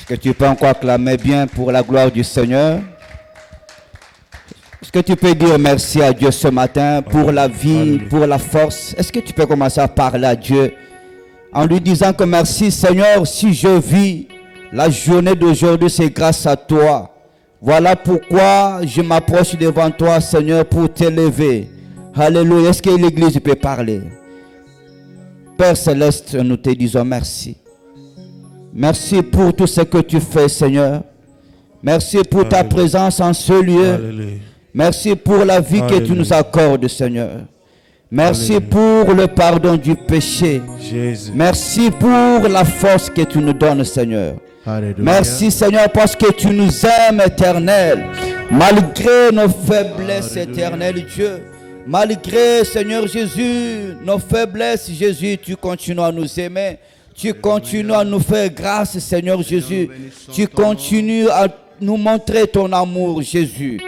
Est-ce que tu peux encore clamer bien pour la gloire du Seigneur? Est-ce que tu peux dire merci à Dieu ce matin pour la vie, pour la force? Est-ce que tu peux commencer à parler à Dieu en lui disant que merci Seigneur, si je vis la journée d'aujourd'hui, c'est grâce à toi. Voilà pourquoi je m'approche devant toi Seigneur pour t'élever. Alléluia. Est-ce que l'église peut parler? Père Céleste, nous te disons merci. Merci pour tout ce que tu fais Seigneur. Merci pour ta présence en ce lieu. Alléluia. Merci pour la vie que tu nous accordes, Seigneur. Merci pour le pardon du péché. Jésus. Merci pour la force que tu nous donnes, Seigneur. Alléluia. Merci, Seigneur, parce que tu nous aimes, Éternel. Malgré nos faiblesses, Éternel Dieu. Malgré, Seigneur Jésus, nos faiblesses, Jésus, tu continues à nous aimer. Tu continues à nous faire grâce, Seigneur Jésus. Tu continues à nous montrer ton amour, Jésus.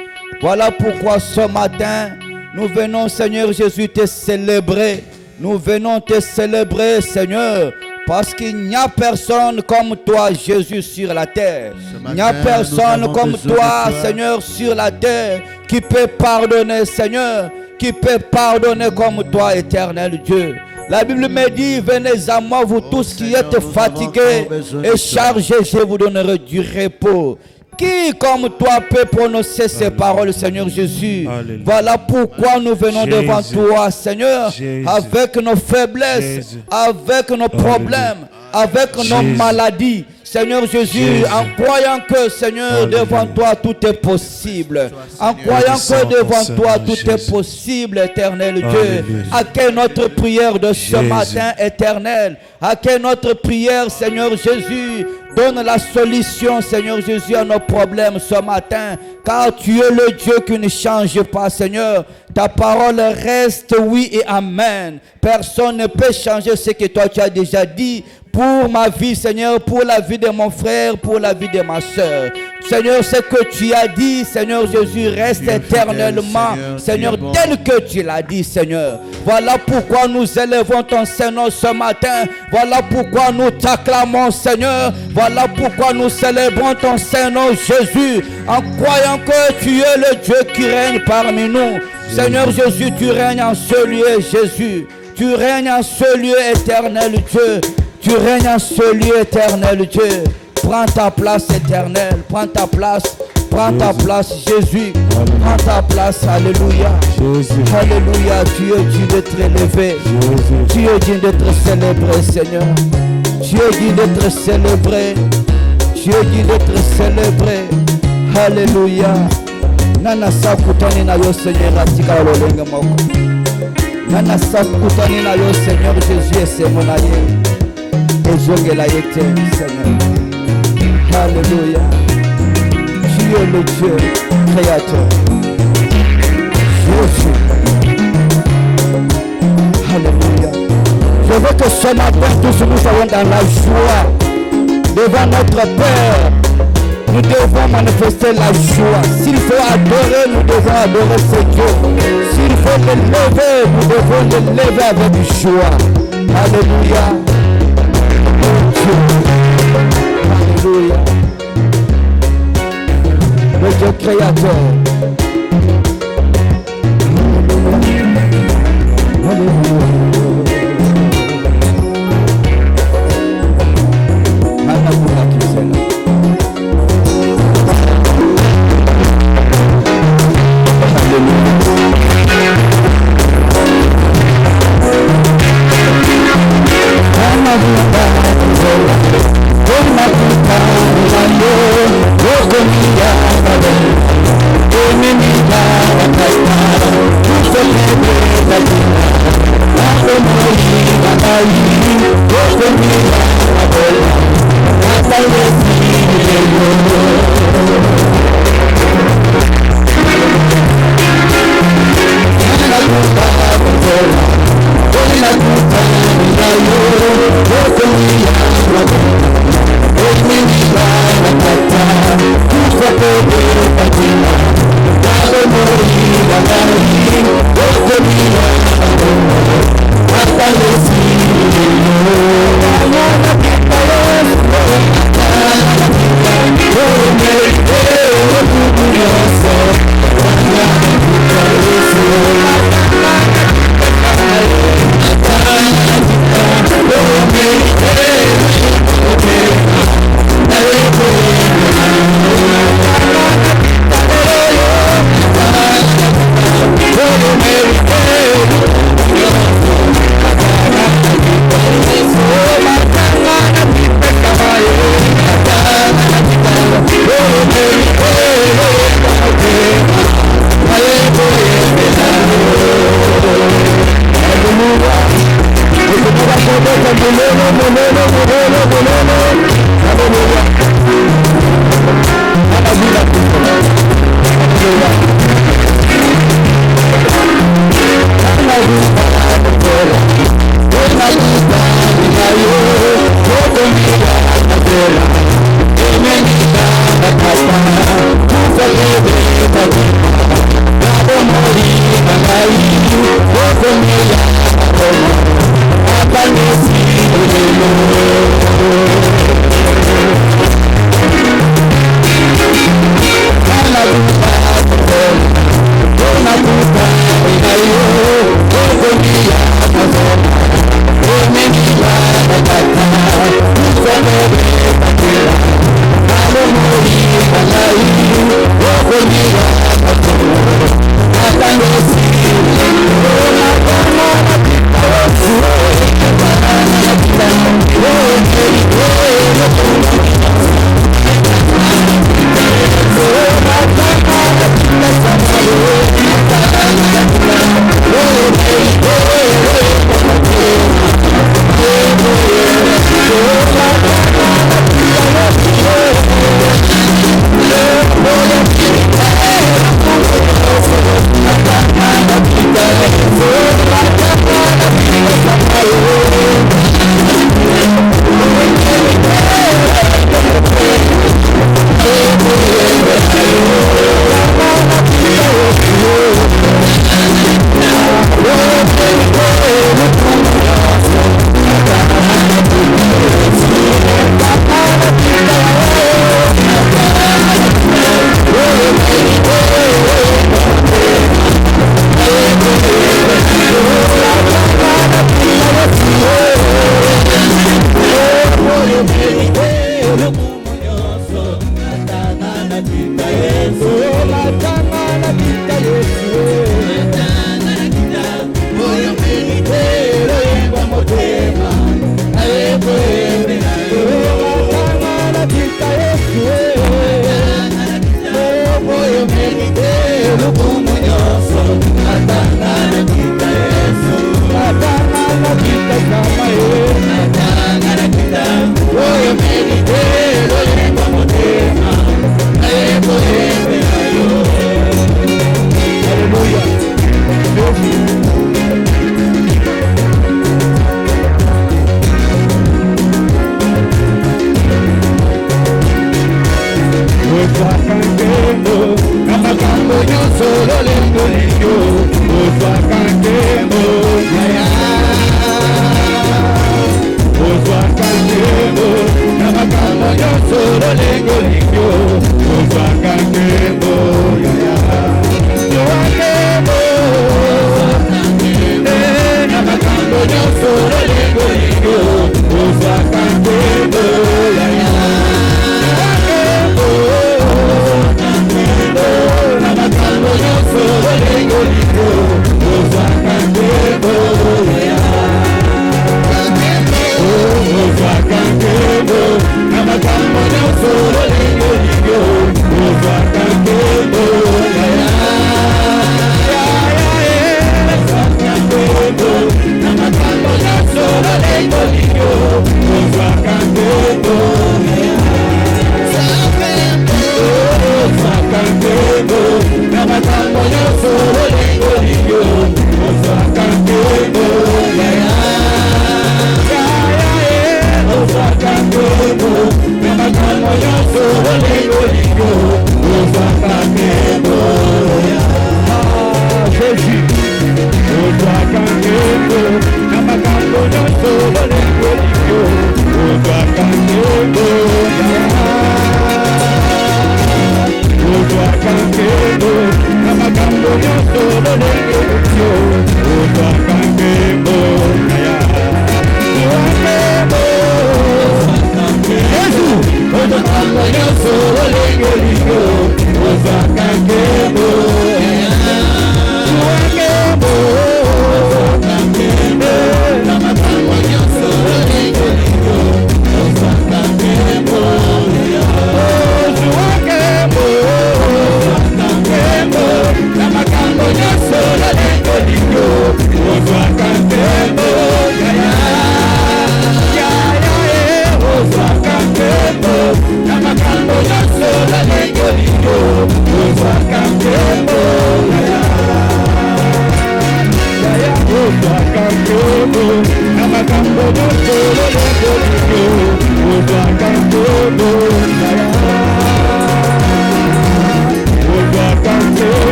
Voilà pourquoi ce matin, nous venons, Seigneur Jésus, te célébrer. Nous venons te célébrer, Seigneur, parce qu'il n'y a personne comme toi, Jésus, sur la terre. Il n'y a personne comme toi, Seigneur, sur la terre, qui peut pardonner, Seigneur, qui peut pardonner comme toi, éternel Dieu. La Bible me dit, venez à moi, vous tous qui êtes fatigués et chargés, je vous donnerai du repos. Qui comme toi peut prononcer ces paroles, Seigneur Jésus? Alléluia. Voilà pourquoi nous venons Jésus. devant toi, Seigneur, Jésus. avec nos faiblesses, Jésus. avec nos problèmes, avec nos Jésus. maladies. Seigneur Jésus, Jésus. en croyant que, Seigneur, Alléluia. devant toi, tout est possible. En croyant que devant toi, tout est possible, éternel Dieu. Alléluia. Accueille notre prière de ce Jésus. matin, éternel. Accueille notre prière, Seigneur Jésus. Donne la solution, Seigneur Jésus, à nos problèmes ce matin. Car tu es le Dieu qui ne change pas, Seigneur. Ta parole reste oui et amen. Personne ne peut changer ce que toi tu as déjà dit. Pour ma vie, Seigneur, pour la vie de mon frère, pour la vie de ma soeur. Seigneur, ce que tu as dit, Seigneur Jésus, reste éternellement, Seigneur, tel que tu l'as dit, Seigneur. Voilà pourquoi nous élevons ton Seigneur ce matin. Voilà pourquoi nous t'acclamons, Seigneur. Voilà pourquoi nous célébrons ton Seigneur Jésus, en croyant que tu es le Dieu qui règne parmi nous. Seigneur Jésus, tu règnes en ce lieu, Jésus. Tu règnes en ce lieu, éternel Dieu. Tu règnes en ce lieu, éternel Dieu. Prends ta place, éternel. Prends ta place. Prends ta place, Jésus. Prends ta place, alléluia. Jésus. Alléluia. Tu es digne d'être élevé. Jésus. Tu es digne d'être célébré, Seigneur. Tu es digne d'être célébré. Tu es digne d'être célébré. Alléluia. Nana sakutani na yo, Seigneur, atika lolenge moko. Nana sakutani na yo, Seigneur Jésus, et c'est mon aïe. Seigneur. Alléluia. Tu es le Dieu créateur. Jésus. Alléluia. Je veux que ce matin, tous nous soyons dans la joie devant notre Père. Nous devons manifester la joie. S'il faut adorer, nous devons adorer ce Dieu. S'il faut le lever, nous devons le lever avec joie. Alléluia. Alléluia. Le Dieu créateur. Alléluia. Alléluia.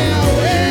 Yahweh,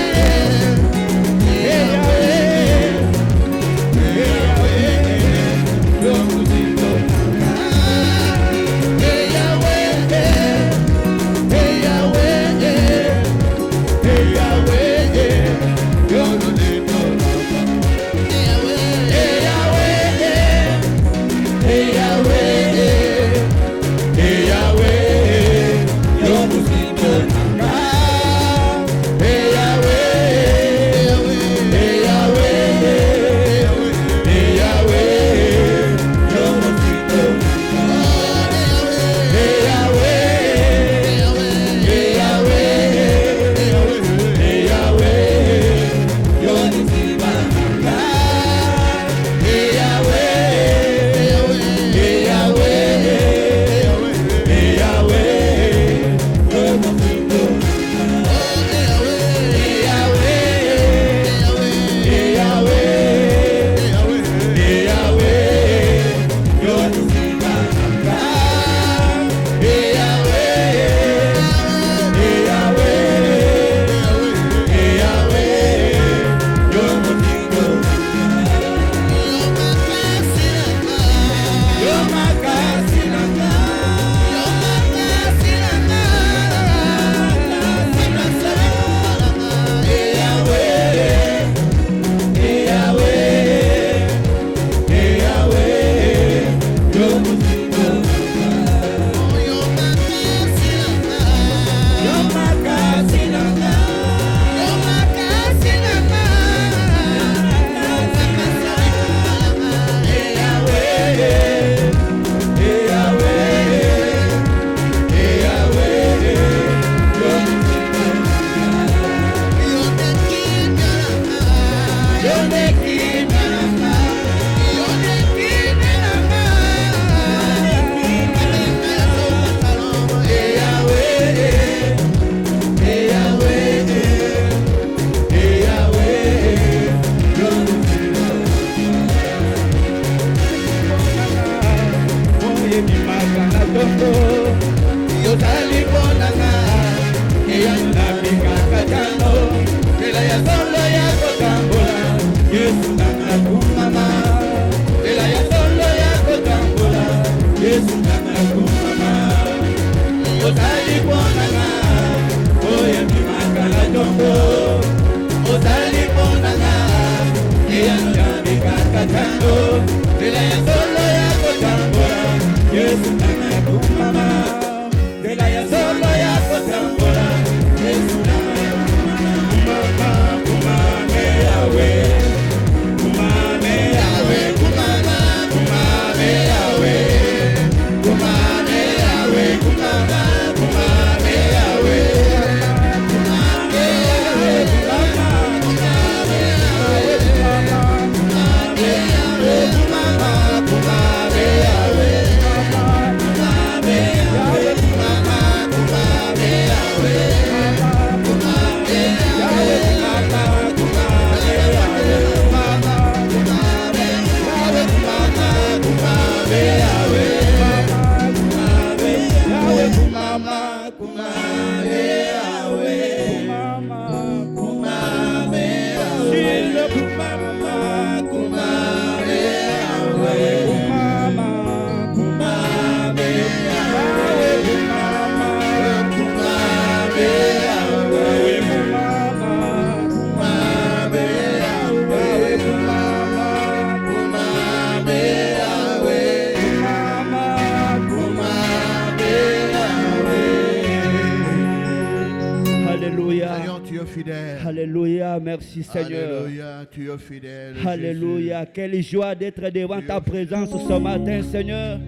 Alléluia, merci Seigneur. Alléluia, tu es fidèle. Alléluia, Jésus. quelle joie d'être devant ta présence ce matin, Seigneur.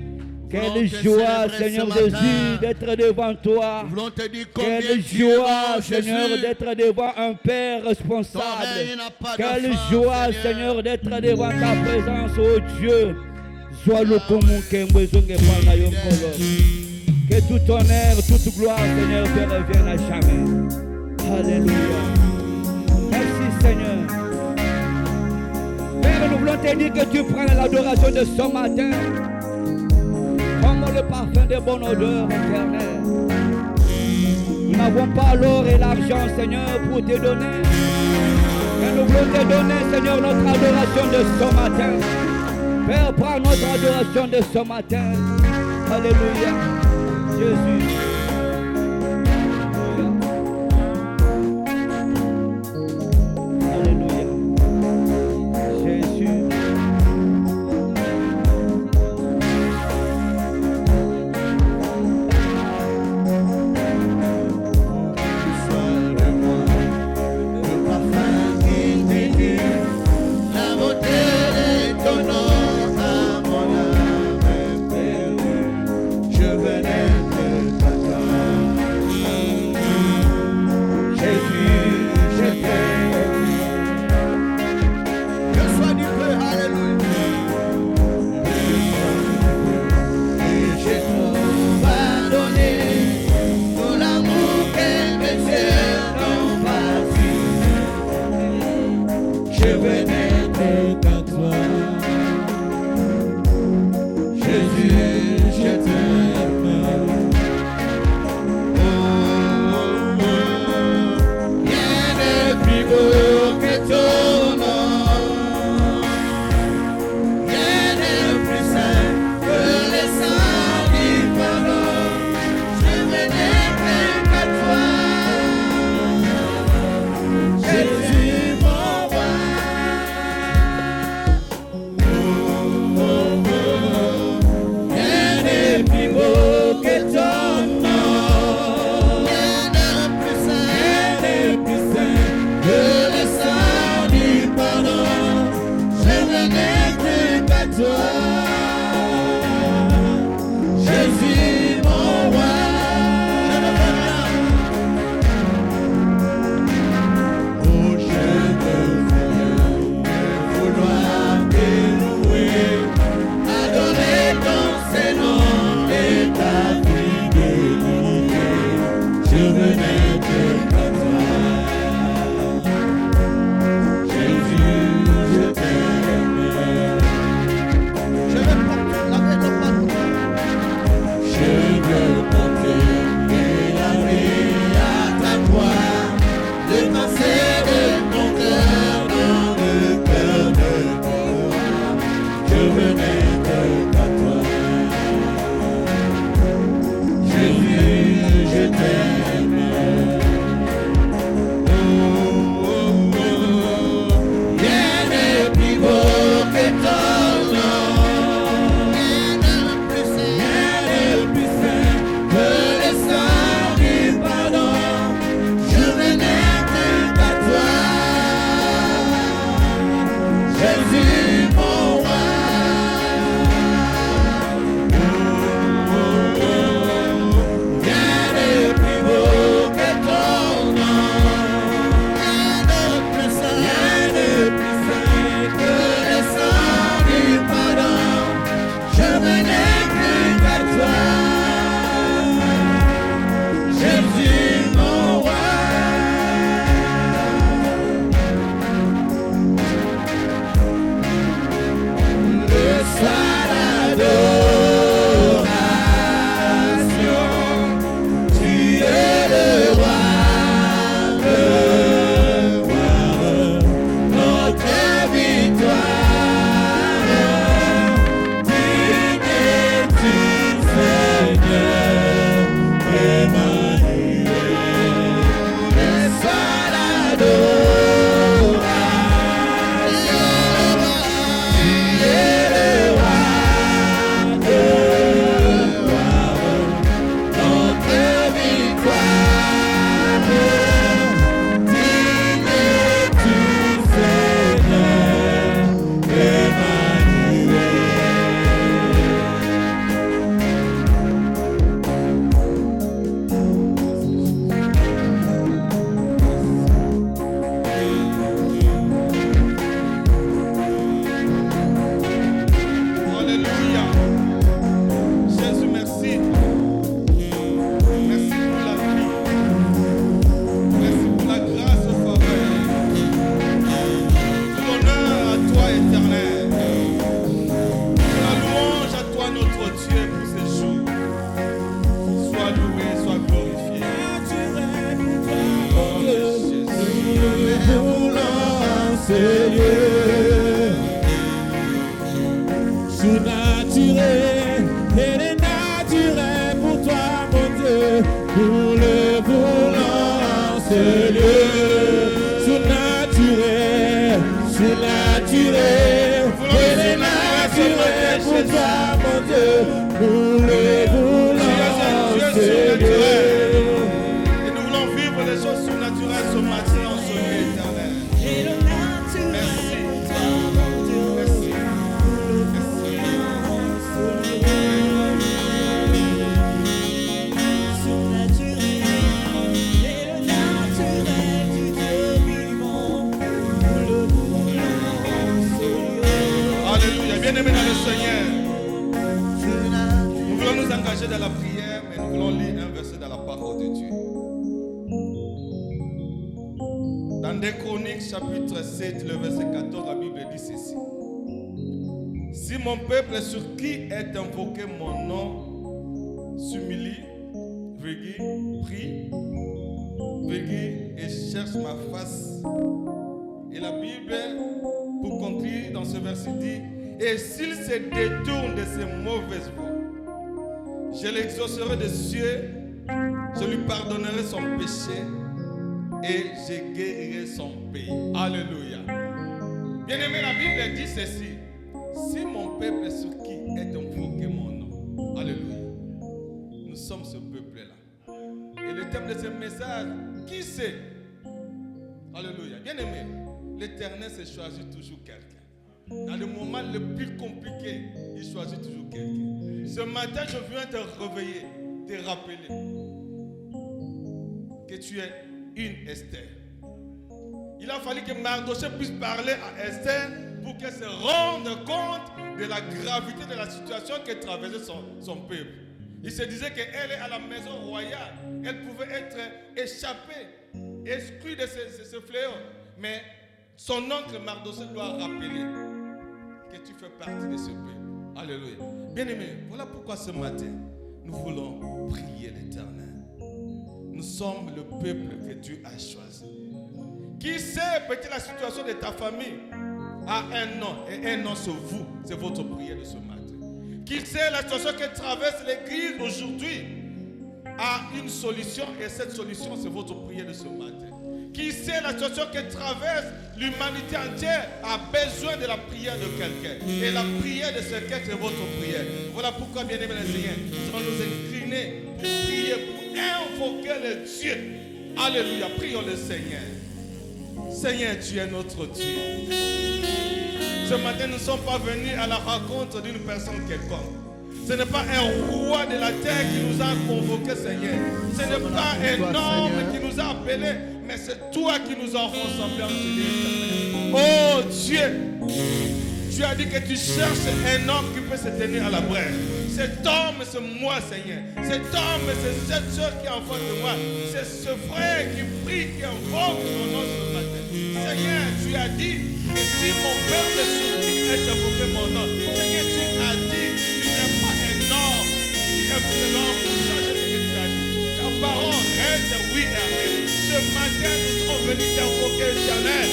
Quelle Voulons te joie, célébrer Seigneur ce matin. Jésus, d'être devant toi. Nous voulons te dire combien Quelle tu es joie, bon, Seigneur, Jésus. d'être devant un Père responsable. Ton règne n'a pas de Quelle fin, joie, Seigneur. Seigneur, d'être devant ta présence, oh Dieu. Sois le commun que tout honneur, toute gloire, Seigneur, te revienne à jamais. Alléluia. Merci, Seigneur. Père, nous voulons te dire que tu prends l'adoration de ce matin comme le parfum de bonne odeur éternelle. Nous n'avons pas l'or et l'argent, Seigneur, pour te donner. Mais nous voulons te donner, Seigneur, notre adoration de ce matin. Père, prends notre adoration de ce matin. Alléluia. Jésus. Alléluia. Jésus. Je t'aime. ce lieu. Surnaturel, elle est naturelle pour toi, mon Dieu. Nous le voulons en ce lieu. Surnaturel, surnaturel, elle est naturelle pour toi, mon Dieu. Nous le voulons en ce lieu. Et nous voulons vivre les choses surnaturelles ce matin en ce lieu éternel. Merci. Merci. Alléluia. Bien-aimés dans le Seigneur, nous voulons nous engager dans la prière, mais nous voulons lire un verset dans la parole de Dieu. Dans 2 Chroniques, chapitre 7, le verset 14, la Bible dit ceci. Si mon peuple sur qui est invoqué mon nom s'humilie, prie, et cherche ma face. Et la Bible, pour conclure dans ce verset, dit: et s'il se détourne de ses mauvaises voies, je l'exaucerai des cieux, je lui pardonnerai son péché et je guérirai son pays. Alléluia. Bien-aimé, la Bible dit ceci: si mon peuple sur qui est invoqué mon nom, alléluia, nous sommes ce peuple-là. Et le thème de ce message, qui c'est? Alléluia. Bien-aimé, l'Éternel se choisit toujours quelqu'un. Dans le moment le plus compliqué, il choisit toujours quelqu'un. Ce matin, je viens te réveiller, te rappeler que tu es une Esther. Il a fallu que Mardochée puisse parler à Esther pour qu'elle se rende compte de la gravité de la situation que traversait son peuple. Il se disait qu'elle est à la maison royale. Elle pouvait être échappée, exclue de ce fléau. Mais son oncle Mardochée doit rappeler que tu fais partie de ce peuple. Alléluia. Bien-aimé, voilà pourquoi ce matin, nous voulons prier l'Éternel. Nous sommes le peuple que Dieu a choisi. Qui sait, peut-être la situation de ta famille a un nom, et un nom c'est vous, c'est votre prière de ce matin. Qui sait, la situation que traverse l'Église aujourd'hui a une solution, et cette solution c'est votre prière de ce matin. Qui sait, la situation que traverse l'humanité entière a besoin de la prière de quelqu'un. Et la prière de ce quelqu'un, c'est votre prière. Voilà pourquoi, bien-aimés les Seigneurs, nous allons nous incliner pour prier, pour invoquer le Dieu. Alléluia, prions le Seigneur. Seigneur, tu es notre Dieu. Ce matin, nous ne sommes pas venus à la rencontre d'une personne quelconque. Ce n'est pas un roi de la terre qui nous a convoqués, Seigneur. Ce n'est pas un homme qui nous a appelés, mais c'est toi qui nous as rassemblés en ce lieu. Oh Dieu, tu as dit que tu cherches un homme qui peut se tenir à la brèche. Cet homme, c'est moi, Seigneur. Cet homme, c'est cette soeur qui est en face de moi. C'est ce frère qui prie, qui invoque ton nom ce matin. Seigneur, tu as dit que si mon peuple est invoqué mon nom, Seigneur, tu as dit, tu n'es pas un homme qui est un homme pour changer ce que tu as dit. Ta parole reste oui et amen. Ce matin, nous sommes venus t'invoquer, Éternel.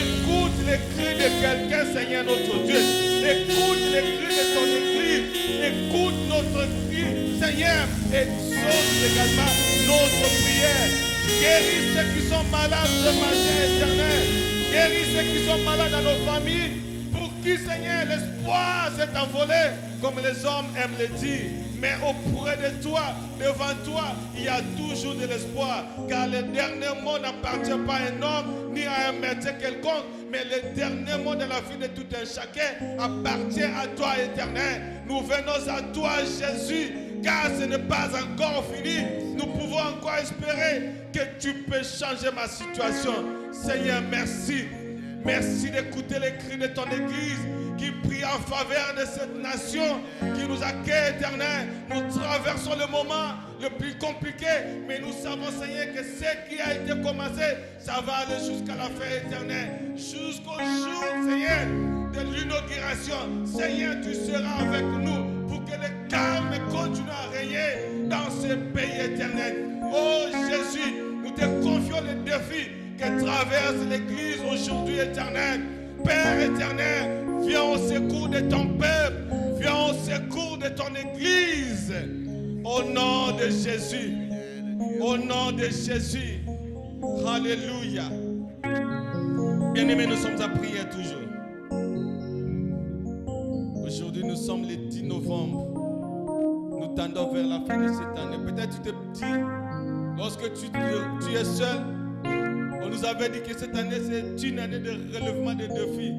Écoute les cris de quelqu'un, Seigneur notre Dieu. Écoute les cris de ton église. Écoute notre cri, Seigneur. Exauce également notre prière. Guéris ceux qui sont malades ce matin, Éternel. Guéris ceux qui sont malades dans nos familles. Pour qui, Seigneur, l'espoir s'est envolé, comme les hommes aiment le dire. Mais auprès de toi, devant toi, il y a toujours de l'espoir. Car le dernier mot n'appartient pas à un homme ni à un médecin quelconque. Mais le dernier mot de la vie de tout un chacun appartient à toi, Éternel. Nous venons à toi, Jésus, car ce n'est pas encore fini. Nous pouvons encore espérer que tu peux changer ma situation. Seigneur, merci. Merci d'écouter les cris de ton Église qui prie en faveur de cette nation qui nous accueille, Éternel. Nous traversons le moment le plus compliqué, mais nous savons, Seigneur, que ce qui a été commencé, ça va aller jusqu'à la fin, Éternel. Jusqu'au jour, Seigneur, de l'inauguration. Seigneur, tu seras avec nous pour que le calme continue à régner dans ce pays, Éternel. Oh Jésus, nous te confions le défi que traverse l'Église aujourd'hui, éternel. Père éternel, viens au secours de ton peuple. Viens au secours de ton Église. Au nom de Jésus. Au nom de Jésus. Alléluia. Bien-aimés, nous sommes à prier toujours. Aujourd'hui, nous sommes le 10 novembre. Nous tendons vers la fin de cette année. Peut-être tu te dis, lorsque tu es seul, on nous avait dit que cette année, c'est une année de relèvement des défis.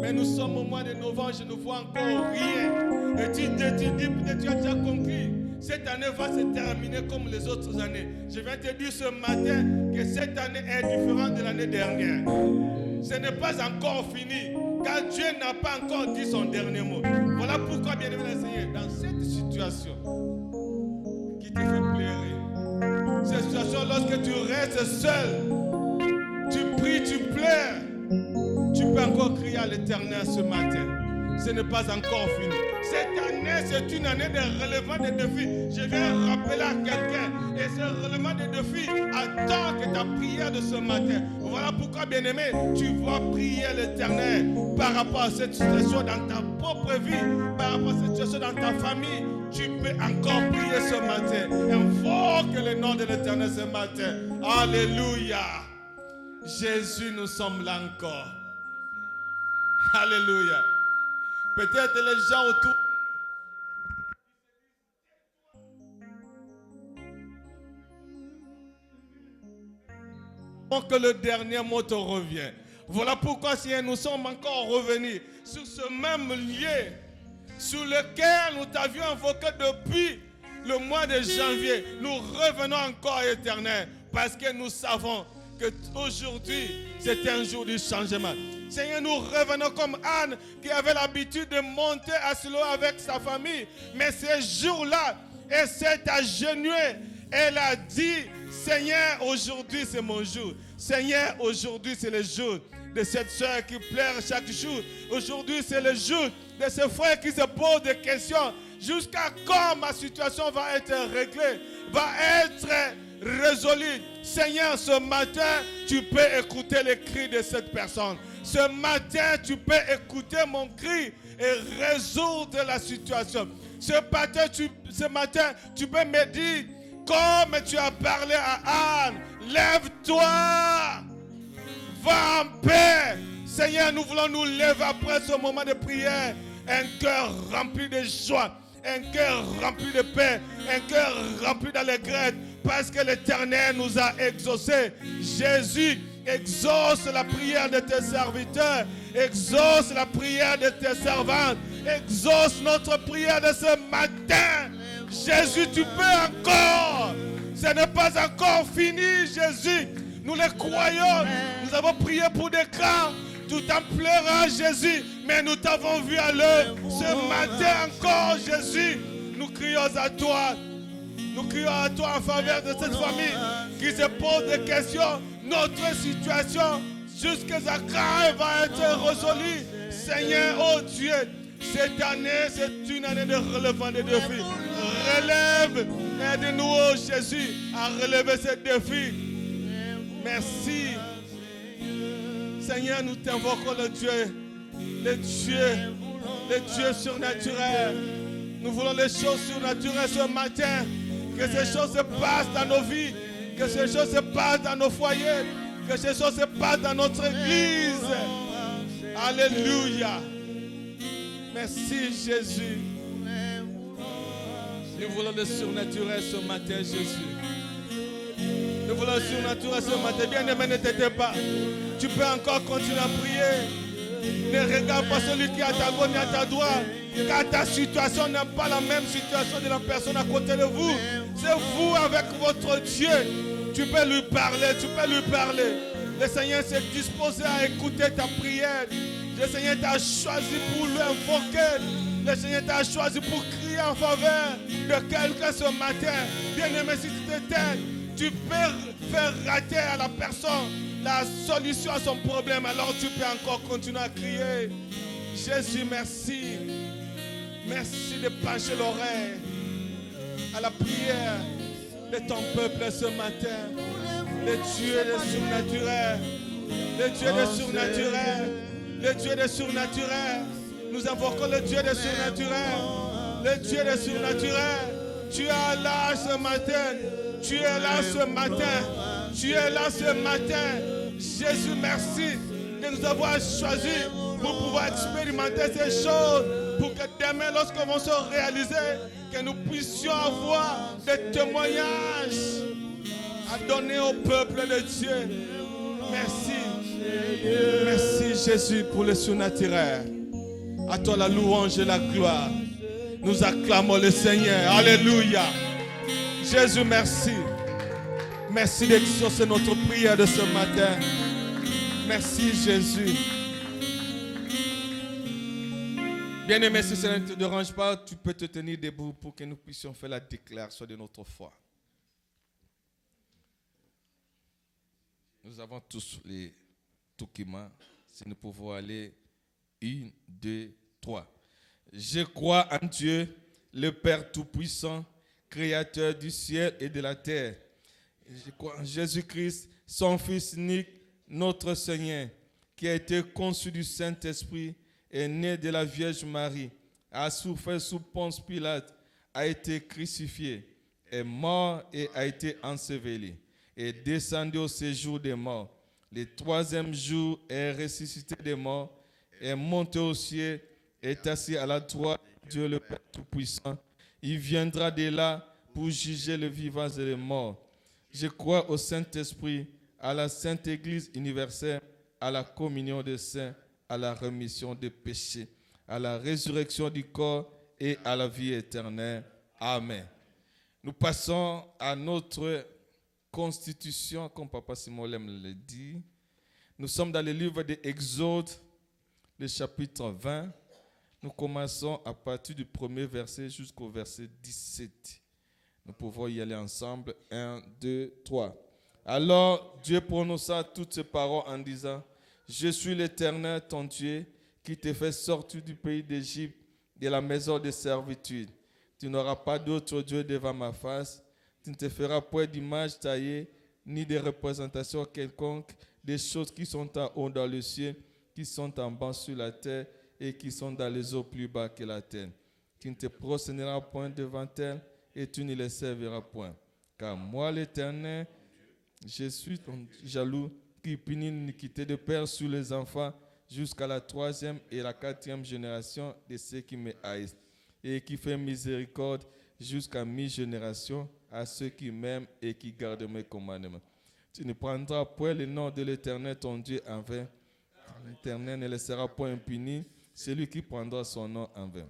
Mais nous sommes au mois de novembre, je ne vois encore rien. Et tu te dis, peut-être tu as déjà compris. Cette année va se terminer comme les autres années. Je viens te dire ce matin que cette année est différente de l'année dernière. Ce n'est pas encore fini, car Dieu n'a pas encore dit son dernier mot. Voilà pourquoi, bien-aimé Seigneur, dans cette situation qui te fait pleurer, cette situation lorsque tu restes seul, tu pries, tu pleures, tu peux encore crier à l'Éternel ce matin. Ce n'est pas encore fini. Cette année, c'est une année de relèvement des défis. Je viens rappeler à quelqu'un, et ce relèvement des défis attend que ta prière de ce matin. Voilà pourquoi, bien-aimé, tu vas prier l'Éternel par rapport à cette situation dans ta propre vie, par rapport à cette situation dans ta famille. Tu peux encore prier ce matin. Invoque le nom de l'Éternel ce matin. Alléluia. Jésus, nous sommes là encore. Alléluia. Peut-être les gens autour. Que le dernier mot te revient. Voilà pourquoi si nous sommes encore revenus sur ce même lieu sur lequel nous t'avions invoqué depuis le mois de janvier. Nous revenons encore, Éternel, parce que nous savons qu'aujourd'hui c'est un jour du changement. Seigneur, nous revenons comme Anne qui avait l'habitude de monter à Silo avec sa famille. Mais ce jour-là, elle s'est agenouillée. Elle a dit, Seigneur, aujourd'hui c'est mon jour. Seigneur, aujourd'hui c'est le jour de cette soeur qui pleure chaque jour. Aujourd'hui c'est le jour de ce frère qui se pose des questions. Jusqu'à quand ma situation va être réglée, va être résolue. Seigneur, ce matin, tu peux écouter les cris de cette personne. Ce matin, tu peux écouter mon cri et résoudre la situation. Ce matin, tu peux me dire, comme tu as parlé à Anne, lève-toi, va en paix. Seigneur, nous voulons nous lever après ce moment de prière, un cœur rempli de joie, un cœur rempli de paix, un cœur rempli d'allégresse, parce que l'Éternel nous a exaucés. Jésus exauce la prière de tes serviteurs, exauce la prière de tes servantes, exauce notre prière de ce matin. Jésus, tu peux encore. Ce n'est pas encore fini, Jésus. Nous le croyons. Nous avons prié pour des cas tout en pleurant, Jésus. Mais nous t'avons vu à l'œuvre. Ce matin encore, Jésus, nous crions à toi. Nous crions à toi en faveur de cette famille qui se pose des questions. Notre situation, jusqu'à quand va être résolue. Seigneur, oh Dieu, cette année, c'est une année de relèvement des défis. Relève, aide-nous, oh Jésus, à relever ces défis. Merci. Seigneur, nous t'invoquons le Dieu surnaturel. Nous voulons les choses surnaturelles ce matin. Que ces choses se passent dans nos vies. Que ces choses se passent dans nos foyers. Que ces choses se passent dans notre église. Alléluia. Merci Jésus. Nous voulons le surnaturel ce matin, Jésus. Nous voulons le surnaturel ce matin. Bien-aimé, ne t'étais pas. Tu peux encore continuer à prier. Ne regarde pas celui qui est à ta gauche ni à ta droite. Car ta situation n'est pas la même situation de la personne à côté de vous. C'est vous avec votre Dieu. Tu peux lui parler, tu peux lui parler. Le Seigneur s'est disposé à écouter ta prière. Le Seigneur t'a choisi pour l'invoquer. Le Seigneur t'a choisi pour crier en faveur de quelqu'un ce matin. Bien-aimé, si tu t'éteins, tu peux faire rater à la personne la solution à son problème. Alors tu peux encore continuer à crier. Jésus, merci. Merci de pencher l'oreille à la prière de ton peuple ce matin. Le Dieu des surnaturels. Le Dieu des surnaturels. Le Dieu des surnaturels. Nous invoquons le Dieu des surnaturels. Le Dieu des surnaturels. Tu es là ce matin. Tu es là ce matin. Tu es là ce matin. Jésus, merci de nous avoir choisis pour pouvoir expérimenter ces choses. Pour que demain, lorsque vont se réaliser, que nous puissions avoir des témoignages à donner au peuple de Dieu. Merci. Merci Jésus pour le surnaturel. À toi la louange et la gloire. Nous acclamons le Seigneur. Alléluia. Jésus, merci. Merci d'exaucer notre prière de ce matin. Merci Jésus. Bien-aimé, si cela ne te dérange pas, tu peux te tenir debout pour que nous puissions faire la déclaration de notre foi. Nous avons tous les documents. Si nous pouvons aller 1, 2, 3. Je crois en Dieu, le Père Tout-Puissant, Créateur du ciel et de la terre. Je crois en Jésus-Christ, son Fils unique, notre Seigneur, qui a été conçu du Saint-Esprit, est né de la Vierge Marie, a souffert sous Ponce Pilate, a été crucifié, est mort et a été enseveli, est descendu au séjour des morts. Le troisième jour est ressuscité des morts, est monté au ciel, est assis à la droite de Dieu le Père Tout-Puissant. Il viendra de là pour juger les vivants et les morts. Je crois au Saint-Esprit, à la Sainte Église universelle, à la communion des saints, à la rémission des péchés, à la résurrection du corps et à la vie éternelle. Amen. Nous passons à notre constitution, comme Papa Simolem le dit. Nous sommes dans le livre de Exode, le chapitre 20. Nous commençons à partir du premier verset jusqu'au verset 17. Nous pouvons y aller ensemble. 1, 2, 3. Alors Dieu prononça toutes ces paroles en disant: Je suis l'Éternel, ton Dieu, qui te fait sortir du pays d'Égypte, de la maison de servitude. Tu n'auras pas d'autre Dieu devant ma face. Tu ne te feras point d'image taillée, ni de représentation quelconque des choses qui sont en haut dans le ciel, qui sont en bas sur la terre et qui sont dans les eaux plus bas que la terre. Tu ne te prosterneras point devant elles et tu ne les serviras point. Car moi, l'Éternel, je suis ton jaloux, qui punit l'iniquité de père sur les enfants jusqu'à la 3e et la 4e génération de ceux qui me haïssent, et qui fait miséricorde jusqu'à mi-génération à ceux qui m'aiment et qui gardent mes commandements. Tu ne prendras point le nom de l'Éternel ton Dieu en vain. L'Éternel ne laissera point impuni celui qui prendra son nom en vain.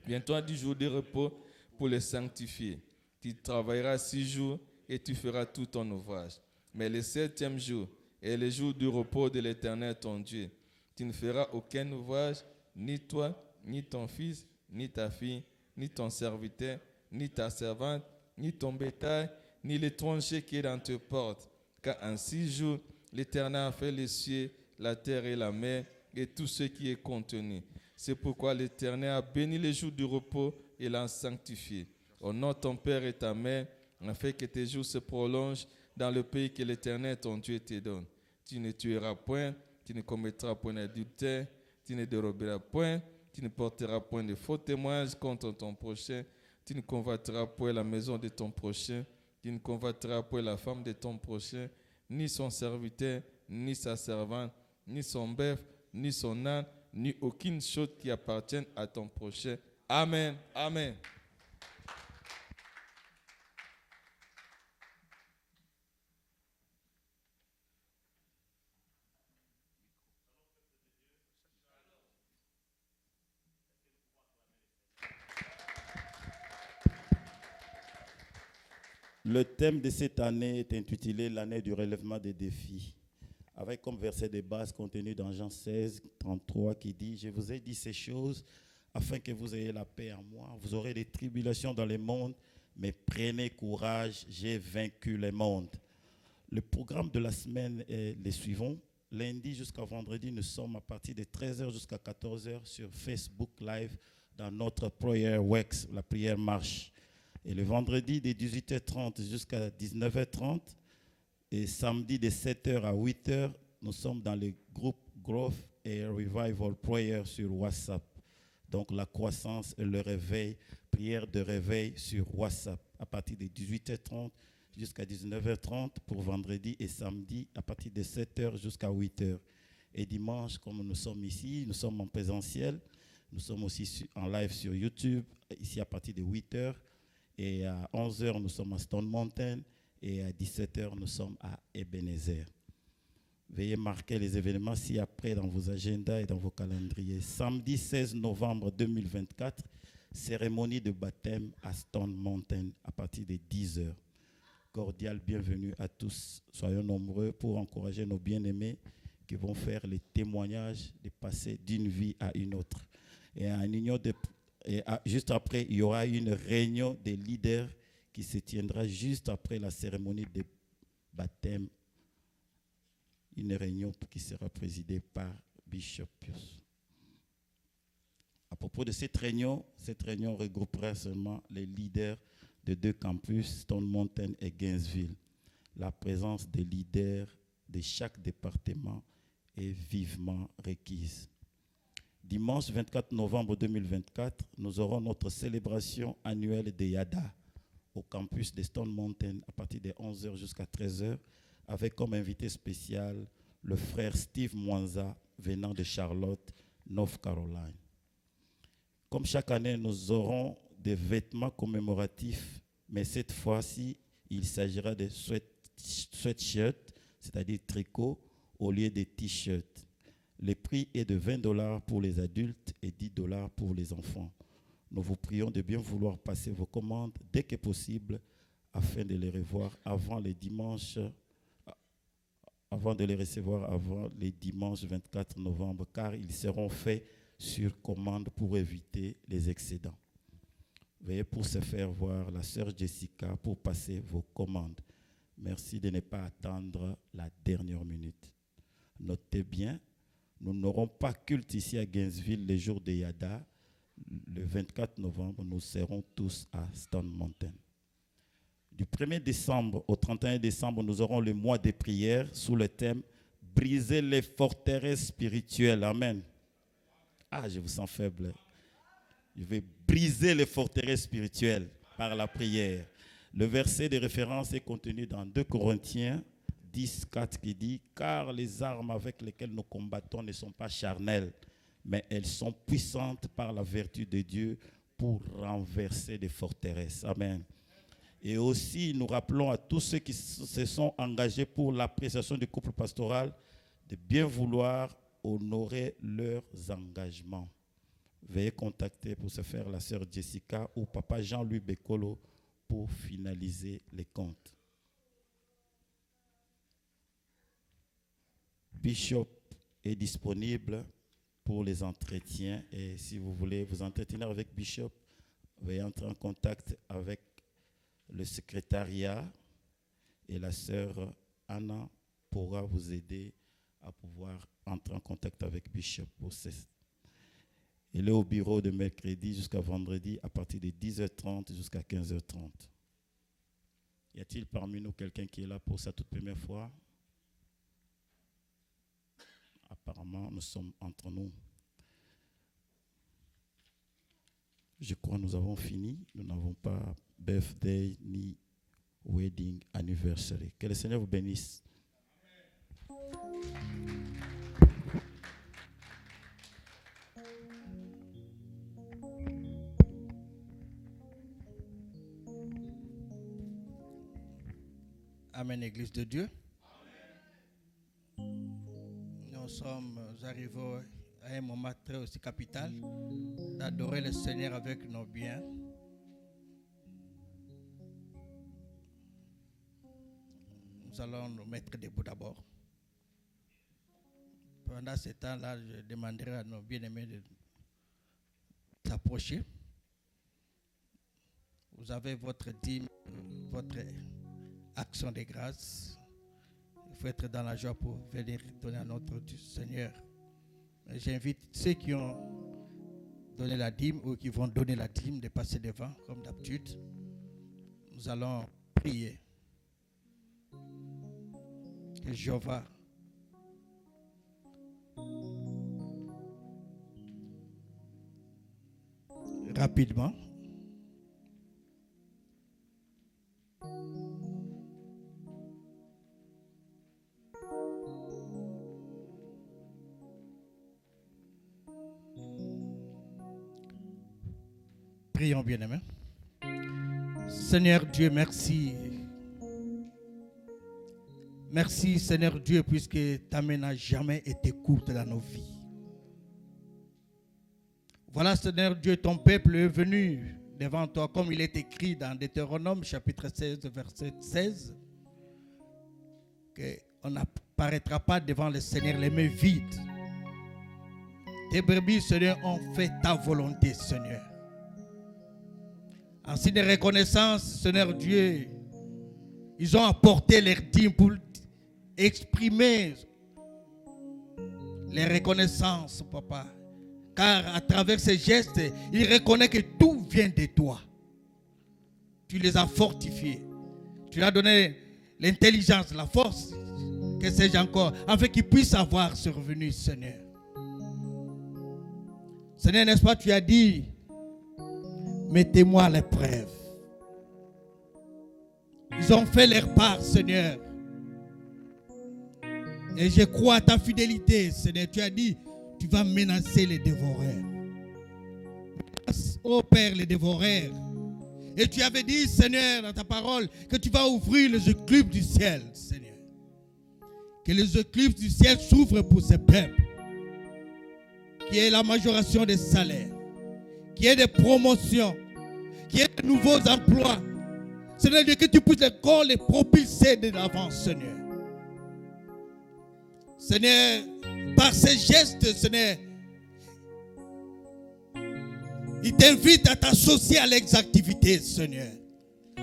Viens-toi du jour de repos pour le sanctifier. Tu travailleras 6 jours et tu feras tout ton ouvrage. Mais le 7e jour est le jour du repos de l'Éternel ton Dieu. Tu ne feras aucun ouvrage, ni toi, ni ton fils, ni ta fille, ni ton serviteur, ni ta servante, ni ton bétail, ni l'étranger qui est dans tes portes. Car en 6 jours, l'Éternel a fait les cieux, la terre et la mer, et tout ce qui est contenu. C'est pourquoi l'Éternel a béni les jours du repos et l'a sanctifié. Honore ton père et ta mère, afin que tes jours se prolongent dans le pays que l'Éternel ton Dieu te donne. Tu ne tueras point, tu ne commettras point d'adultère, tu ne déroberas point, tu ne porteras point de faux témoignages contre ton prochain, tu ne convoiteras point la maison de ton prochain, tu ne convoiteras point la femme de ton prochain, ni son serviteur, ni sa servante, ni son bœuf, ni son âne, ni aucune chose qui appartienne à ton prochain. Amen. Amen. Le thème de cette année est intitulé « L'année du relèvement des défis », avec comme verset de base contenu dans Jean 16, 33 qui dit « Je vous ai dit ces choses afin que vous ayez la paix en moi. Vous aurez des tribulations dans le monde, mais prenez courage, j'ai vaincu le monde. » Le programme de la semaine est le suivant. Lundi jusqu'à vendredi, nous sommes à partir de 13h jusqu'à 14h sur Facebook Live dans notre Prayer Wax, la prière marche. Et le vendredi, de 18h30 jusqu'à 19h30, Et samedi de 7h à 8h, nous sommes dans le groupe Growth et Revival Prayer sur WhatsApp. Donc la croissance et le réveil, prière de réveil sur WhatsApp à partir de 18h30 jusqu'à 19h30 pour vendredi et samedi à partir de 7h jusqu'à 8h. Et dimanche, comme nous sommes ici, nous sommes en présentiel, nous sommes aussi en live sur YouTube, ici à partir de 8h. Et à 11h, nous sommes à Stone Mountain et à 17h, nous sommes à Ebenezer. Veuillez marquer les événements ci-après dans vos agendas et dans vos calendriers. Samedi 16 novembre 2024, cérémonie de baptême à Stone Mountain à partir de 10h. Cordial bienvenue à tous. Soyons nombreux pour encourager nos bien-aimés qui vont faire les témoignages de passer d'une vie à une autre. Juste après, il y aura une réunion des leaders qui se tiendra juste après la cérémonie de baptême. Une réunion qui sera présidée par Bishop Pius. À propos de cette réunion regroupera seulement les leaders de 2 campus, Stone Mountain et Gainesville. La présence des leaders de chaque département est vivement requise. Dimanche 24 novembre 2024, nous aurons notre célébration annuelle de Yada au campus de Stone Mountain à partir de 11h jusqu'à 13h, avec comme invité spécial le frère Steve Mwanza venant de Charlotte, North Carolina. Comme chaque année, nous aurons des vêtements commémoratifs, mais cette fois-ci, il s'agira de sweatshirts, c'est-à-dire tricot, au lieu de t-shirts. Le prix est de $20 pour les adultes et $10 pour les enfants. Nous vous prions de bien vouloir passer vos commandes dès que possible afin de les revoir avant les recevoir avant les dimanches 24 novembre, car ils seront faits sur commande pour éviter les excédents. Veuillez pour se faire voir la sœur Jessica pour passer vos commandes. Merci de ne pas attendre la dernière minute. Notez bien, nous n'aurons pas culte ici à Gainesville les jours de Yada. Le 24 novembre, nous serons tous à Stone Mountain. Du 1er décembre au 31 décembre, nous aurons le mois de prière sous le thème « Briser les forteresses spirituelles ». Amen. Ah, je vous sens faible. Je vais briser les forteresses spirituelles par la prière. Le verset de référence est contenu dans 2 Corinthiens 10, 4 qui dit « Car les armes avec lesquelles nous combattons ne sont pas charnelles, mais elles sont puissantes par la vertu de Dieu pour renverser des forteresses. » Amen. Et aussi, nous rappelons à tous ceux qui se sont engagés pour l'appréciation du couple pastoral de bien vouloir honorer leurs engagements. Veuillez contacter pour se faire la sœur Jessica ou papa Jean-Louis Bekolo pour finaliser les comptes. Bishop est disponible pour les entretiens et si vous voulez vous entretenir avec Bishop, veuillez entrer en contact avec le secrétariat et la sœur Anna pourra vous aider à pouvoir entrer en contact avec Bishop. Elle est au bureau de mercredi jusqu'à vendredi à partir de 10h30 jusqu'à 15h30. Y a-t-il parmi nous quelqu'un qui est là pour sa toute première fois? Apparemment, nous sommes entre nous. Je crois que nous avons fini. Nous n'avons pas birthday ni wedding anniversary. Que le Seigneur vous bénisse. Amen, Église de Dieu. Nous sommes arrivés à un moment très aussi capital d'adorer le Seigneur avec nos biens. Nous allons nous mettre debout d'abord. Pendant ce temps-là, je demanderai à nos bien-aimés de s'approcher. Vous avez votre dîme, votre action de grâce. Il faut être dans la joie pour venir donner à notre Seigneur. J'invite ceux qui ont donné la dîme ou qui vont donner la dîme de passer devant, comme d'habitude. Nous allons prier. que Jéhovah rapidement prions, bien-aimés. Seigneur Dieu, merci. Merci, Seigneur Dieu, puisque ta main n'a jamais été courte dans nos vies. Voilà, Seigneur Dieu, ton peuple est venu devant toi, comme il est écrit dans Deutéronome, chapitre 16, verset 16, qu'on n'apparaîtra pas devant le Seigneur les mains vides. Tes brebis, Seigneur, ont fait ta volonté, Seigneur. En signe de reconnaissance, Seigneur Dieu, ils ont apporté leur dîme pour exprimer les reconnaissances, Papa. Car à travers ces gestes, ils reconnaissent que tout vient de toi. Tu les as fortifiés. Tu leur as donné l'intelligence, la force, que sais-je encore, afin qu'ils puissent avoir survenu, Seigneur. Seigneur, n'est-ce pas, tu as dit, mettez-moi à l'épreuve. Ils ont fait leur part, Seigneur. Et je crois à ta fidélité, Seigneur. Tu as dit, tu vas menacer les dévoreurs. Ô Père, les dévoreurs. Et tu avais dit, Seigneur, dans ta parole, que tu vas ouvrir les éclipses du ciel, Seigneur. Que les éclipses du ciel s'ouvrent pour ce peuple. Qu'il y ait la majoration des salaires. Qu'il y ait des promotions. Qu'il y ait de nouveaux emplois. Seigneur Dieu, que tu puisses encore les propulser de l'avant, Seigneur. Seigneur, par ces gestes, Seigneur, il t'invite à t'associer à leurs activités, Seigneur.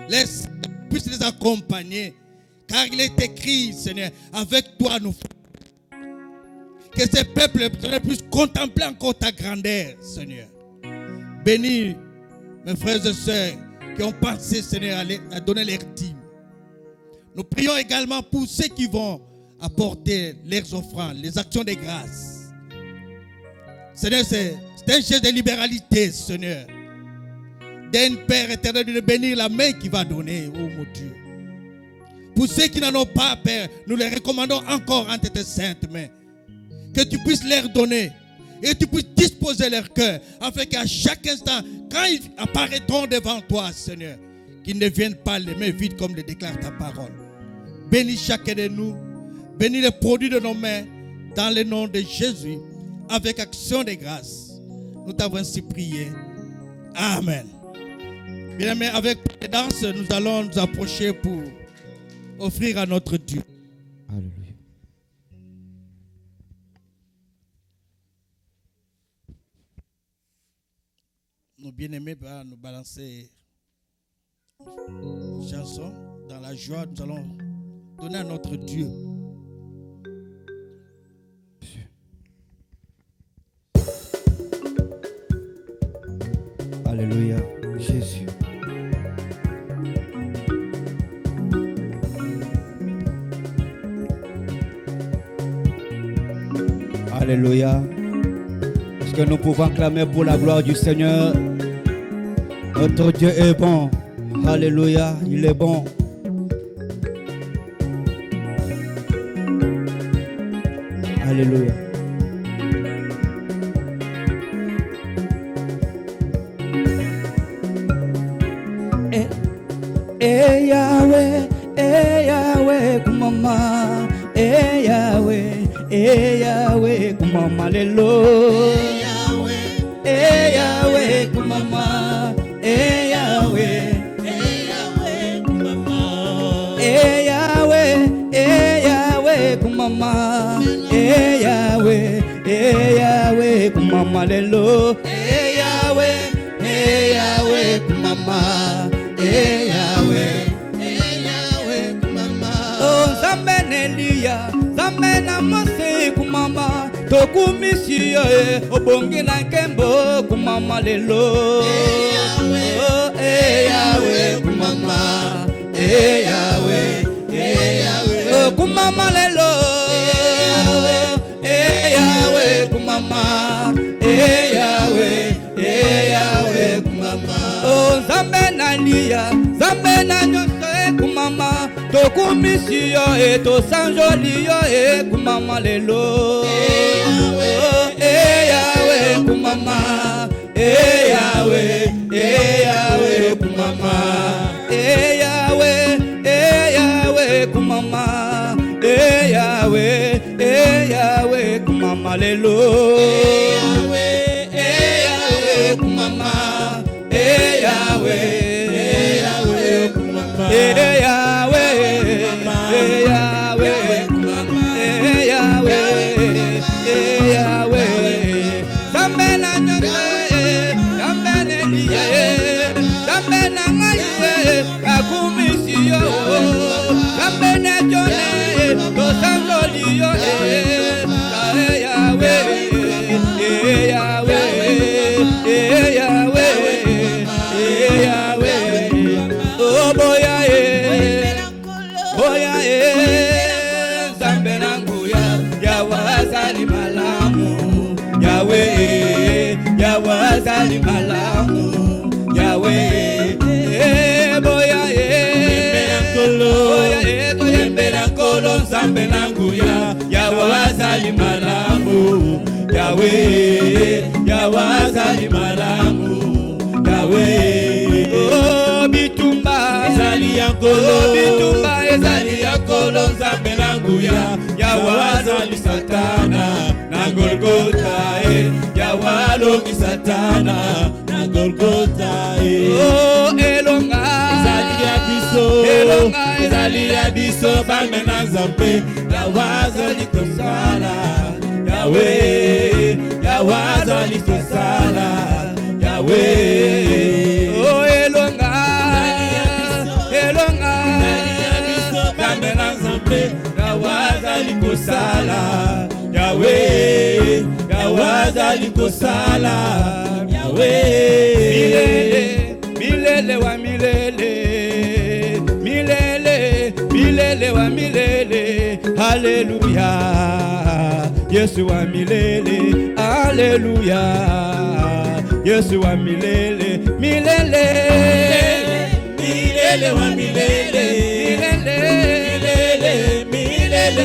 Laisse, puisse les accompagner, car il est écrit, Seigneur, avec toi nous faisons. Que ces peuples, Seigneur, puissent contempler encore ta grandeur, Seigneur. Bénis mes frères et sœurs qui ont pensé, Seigneur, à donner leur dîme. Nous prions également pour ceux qui vont apporter leurs offrandes, les actions de grâce. Seigneur, c'est un geste de libéralité, Seigneur. D'un Père éternel, de bénir la main qui va donner, oh mon Dieu. Pour ceux qui n'en ont pas, Père, nous les recommandons encore entre tes saintes mains. Que tu puisses leur donner et tu puisses disposer leur cœur, afin qu'à chaque instant, quand ils apparaîtront devant toi, Seigneur, qu'ils ne viennent pas les mains vides comme le déclare ta parole. Bénis chacun de nous. Bénis les produits de nos mains dans le nom de Jésus, avec action de grâce. Nous t'avons ainsi prié. Amen. Bien aimé, avec les danses, nous allons nous approcher pour offrir à notre Dieu. Alléluia. Nos bien-aimés vont nous balancer une chanson. Dans la joie, nous allons donner à notre Dieu. Alléluia, Jésus. Alléluia. Est-ce que nous pouvons clamer pour la gloire du Seigneur? Notre Dieu est bon. Alléluia, il est bon. Alléluia. Yahweh, kumama, Yahweh, kumama lelo. Yahweh, kumama, Yahweh, kumama. Yahweh, kumama, Yahweh, kumama lelo. Yahweh, kumama, Yahweh. Elia, zamena mose kumama, tokumisi ye, obongi na kembo kumama lelo. Yahweh kumama, Yahweh, kumama lelo Yahweh kumama Yahweh kumama oh Nzambe nalia Nzambe na nyonso kumama tokumisi yo tosanjoli yo kumama lelo Yahweh kumama Yahweh kumama Yahweh kumama Yahweh kumama lelo Yahweh kumama Yahweh kumama Yahweh Zambe na nyonso Zambe nelia Zambe na ngaye akumisi yo Zambe na jone tosangoli yo Yahweh oh boya Zambe nanguya yawazali malamu Yahweh yawazali malamu Yahweh boya toyembela nkolo Nzambe nanguya yawazali malamu Yahweh yawazali malamu Yahweh oh bitumba ezali ya nkolo bitumba ezali ya nkolo Nzambe nanguya yawazali satana na Golgotha yawaloki satana na Golgotha oh elonga ezali ya biso bana na Nzambe yawazali kosala Yahweh yawazali kosala Yahweh oh elonga bana na Nzambe yawazali kosala Yahweh yawazali kosala Yahweh milele wa milele wa milele haleluya Yesu wa milele haleluya Yesu wa milele wa milele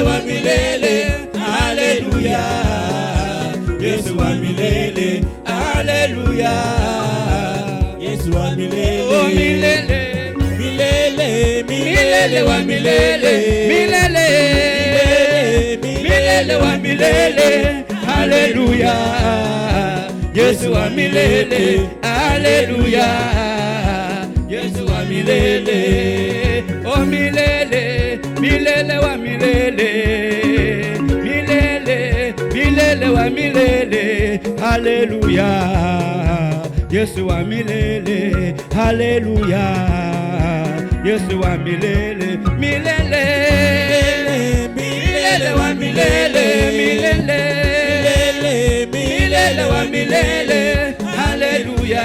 wa milele haleluya Yesu wa milele haleluya Yesu wa milele oh milele wa milele wa milele haleluya Yesu wa milele haleluya Yesu wa milele oh milele wa milele wa milele haleluya Yesu wa milele haleluya Yesu wa milele wa milele haleluya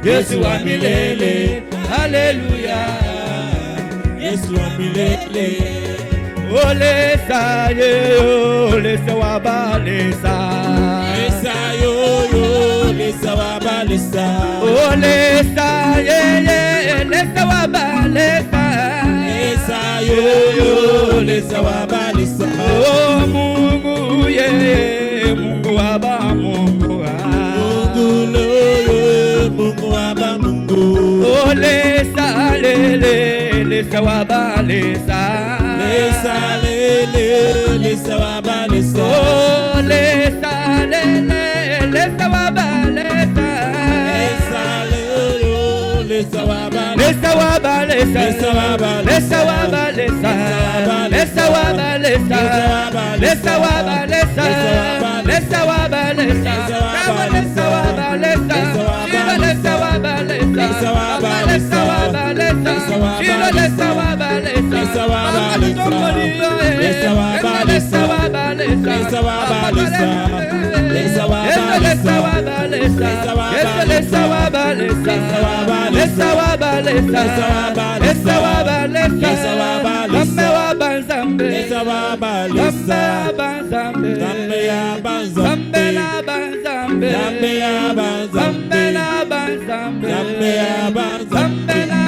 Yesu wa milele haleluya Yesu wa milele ole saye ole sawa lesa lesa wa balesa ole saye lesa wa balesa lesa wa balesa oh Mungu Mungu aba Mungu Mungu aba Mungu ole salele lesa wa balesa lesa wa balesa oh lesa lesa wa balesa lesa wa balesa Banza Zambalesa. Zambe Zambea banzambe. Zambela banzambe Zambea banzambe. Zambela banzambe Zambea banzambe. Zambela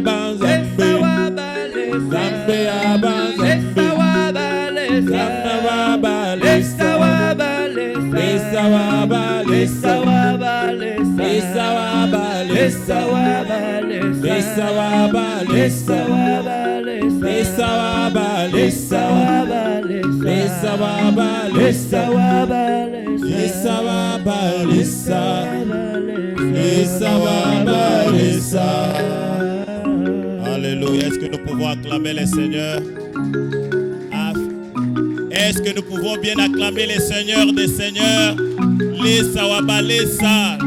banzambe Zambea banzambe. Esawa balesa Zambea banzambe. Esawa balesa Zambea balesa. Esawa balesa Esawa balesa. Esawa balesa Esawa balesa. Esawa balesa Esawa balesa. Esawa balesa Esawa balesa. Esawa balesa Esawa balesa. Esawa balesa Esawa balesa. Alléluia. Est-ce que nous pouvons acclamer le Seigneur? Est-ce que nous pouvons bien acclamer les seigneurs des seigneurs? Les Sawabalesa,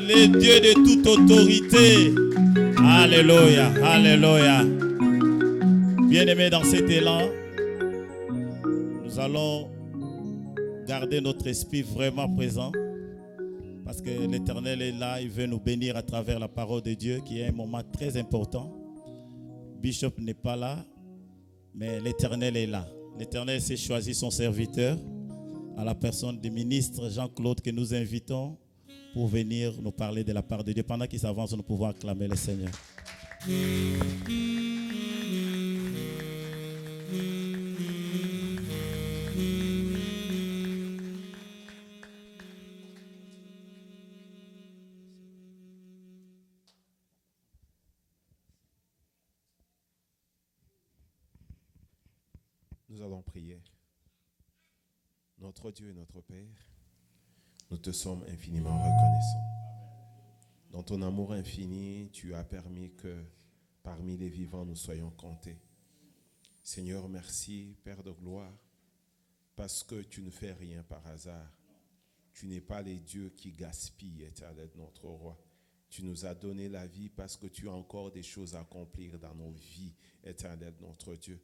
les dieux de toute autorité. Alléluia, alléluia. Bien-aimés, dans cet élan, nous allons garder notre esprit vraiment présent parce que l'Éternel est là, il veut nous bénir à travers la parole de Dieu qui est un moment très important. Bishop n'est pas là, mais l'Éternel est là. L'Éternel s'est choisi son serviteur à la personne du ministre Jean-Claude que nous invitons pour venir nous parler de la part de Dieu. Pendant qu'il s'avance, nous pouvons acclamer le Seigneur. Nous allons prier. Notre Dieu et notre Père, nous te sommes infiniment reconnaissants. Dans ton amour infini, tu as permis que parmi les vivants, nous soyons comptés. Seigneur, merci, Père de gloire, parce que tu ne fais rien par hasard. Tu n'es pas les dieux qui gaspillent, Éternel, notre roi. Tu nous as donné la vie parce que tu as encore des choses à accomplir dans nos vies, Éternel, notre Dieu.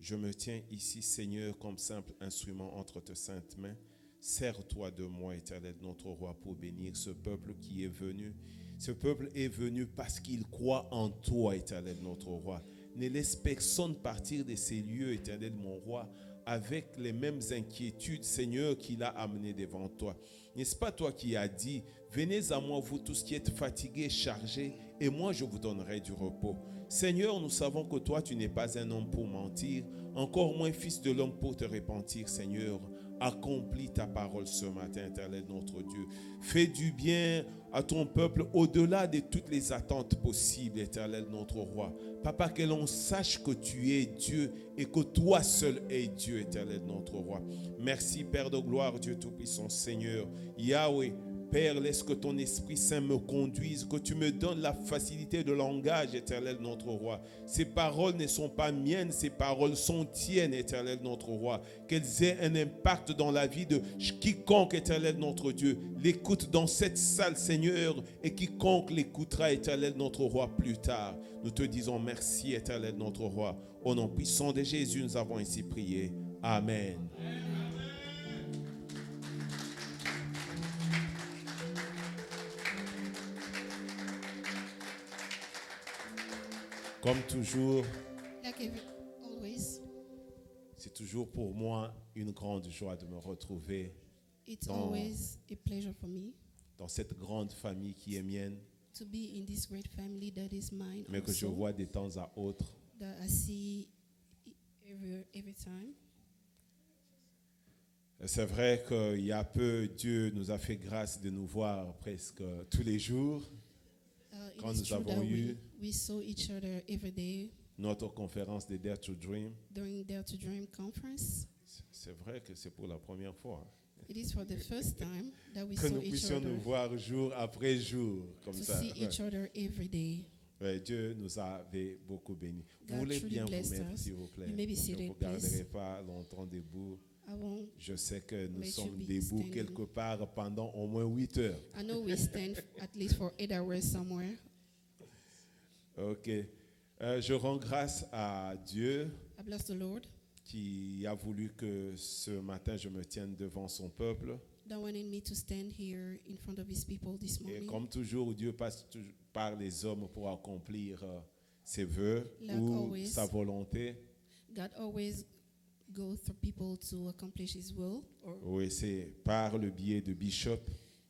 Je me tiens ici, Seigneur, comme simple instrument entre tes saintes mains. Sers-toi de moi, Éternel, notre roi, pour bénir ce peuple qui est venu. Ce peuple est venu parce qu'il croit en toi, Éternel, notre roi. Ne laisse personne partir de ces lieux, Éternel, mon roi, avec les mêmes inquiétudes, Seigneur, qu'il a amené devant toi. N'est-ce pas toi qui as dit, venez à moi, vous tous qui êtes fatigués, chargés, et moi je vous donnerai du repos. Seigneur, nous savons que toi, tu n'es pas un homme pour mentir, encore moins fils de l'homme pour te repentir, Seigneur. Accomplis ta parole ce matin, Éternel, notre Dieu. Fais du bien à ton peuple au-delà de toutes les attentes possibles, Éternel, notre roi. Papa, que l'on sache que tu es Dieu et que toi seul es Dieu, Éternel, notre roi. Merci, Père de gloire, Dieu Tout-Puissant, Seigneur. Yahweh, Père, laisse que ton Esprit Saint me conduise, que tu me donnes la facilité de langage, Éternel, notre roi. Ces paroles ne sont pas miennes, ces paroles sont tiennes, Éternel, notre roi. Qu'elles aient un impact dans la vie de quiconque, Éternel, notre Dieu, l'écoute dans cette salle, Seigneur, et quiconque l'écoutera, Éternel, notre roi, plus tard. Nous te disons merci, Éternel, notre roi. Au nom puissant de Jésus, nous avons ainsi prié. Amen. Comme toujours, c'est toujours pour moi une grande joie de me retrouver It's always a pleasure for me dans cette grande famille qui est mienne, to be in this great family that is mine mais que je also, vois de temps à autre. that I see every time. C'est vrai qu'il y a peu, Dieu nous a fait grâce de nous voir presque tous les jours. It Quand is nous true avons that eu we saw each other every day notre conférence de Dare to Dream. during Dare to Dream conference. C'est vrai que c'est pour la première fois It is for the first time that we que saw nous each puissions other, nous voir jour après jour comme to ça. see each other every day. Ouais, Dieu nous avait beaucoup bénis. Vous God voulez truly bien vous blessed mettre, us. s'il vous plaît. You may be Je ne seated, vous please. garderai pas longtemps debout. I won't. Je sais que nous Let you sommes be debout standing. quelque part pendant au moins 8 heures. I know we stand at least for 8 hours somewhere. Ok. Je rends grâce à Dieu I bless the Lord qui a voulu que ce matin je me tienne devant son peuple. that wanted me to stand here in front of his people this Et morning. comme toujours, Dieu passe par les hommes pour accomplir ses vœux Like ou always. sa volonté. God always goes through people to accomplish His will. Or Oui, c'est par le biais de Bishop,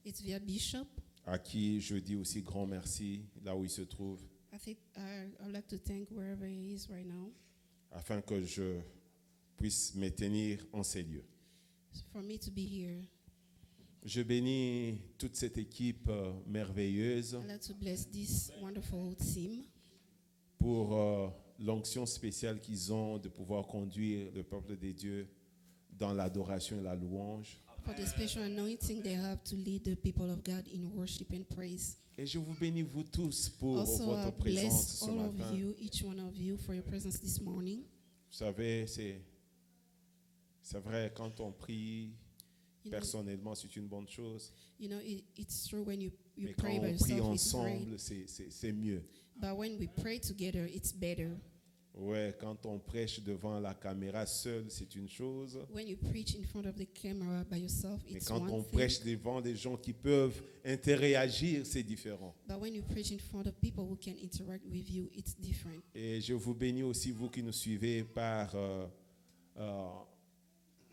it's via Bishop. à qui je dis aussi grand merci, là où il se trouve, I think I'd like to thank wherever he is right now afin que je puisse me tenir en ces lieux. for me to be here. Je bénis toute cette équipe merveilleuse I'd like to bless this wonderful team pour l'onction spéciale qu'ils ont de pouvoir conduire le peuple de Dieu dans l'adoration et la louange. for the special anointing they have to lead the people of God in worship and praise. Et je vous bénis vous tous pour Also, votre I présence bless ce all of matin. you, each one of you, for your presence this morning. Vous savez, c'est vrai, quand on prie You know, personnellement, c'est une bonne chose. it's true when you Mais quand pray by on prie yourself, it's great. ensemble, c'est mieux. But when we pray together, it's better. Ouais, quand on prêche devant la caméra seul, c'est une chose. When you preach in front of the camera by yourself, Mais it's quand one on thing. prêche devant des gens qui peuvent interagir, c'est différent. But when you preach in front of people who can interact with you, it's different. Et je vous bénis aussi, vous qui nous suivez par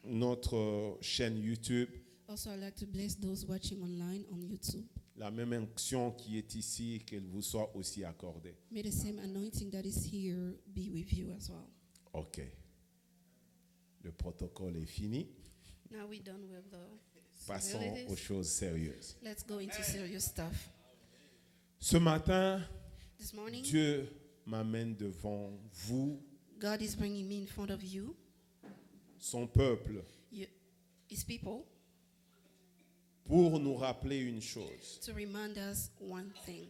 notre chaîne YouTube. Also, I'd like to bless those watching online on YouTube. La même onction qui est ici, qu'elle vous soit aussi accordée. May the same anointing that is here be with you as well. OK. Le protocole est fini. Now we're done with the Passons civilities. aux choses sérieuses. Let's go into serious stuff. Ce matin, This morning, Dieu m'amène devant vous, God is bringing me in front of you, son peuple, His people, pour nous rappeler une chose, to remind us one thing,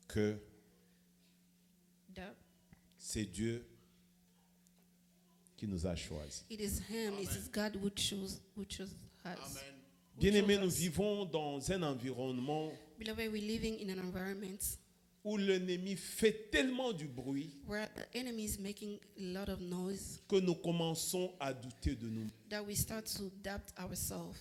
que that c'est Dieu qui nous a choisis. it is Him, it is God who chose us. Bien-aimés, nous vivons dans un environnement Beloved, we're living in an environment où l'ennemi fait tellement du bruit where the enemy is making a lot of noise que nous commençons à douter de nous. that we start to doubt ourselves.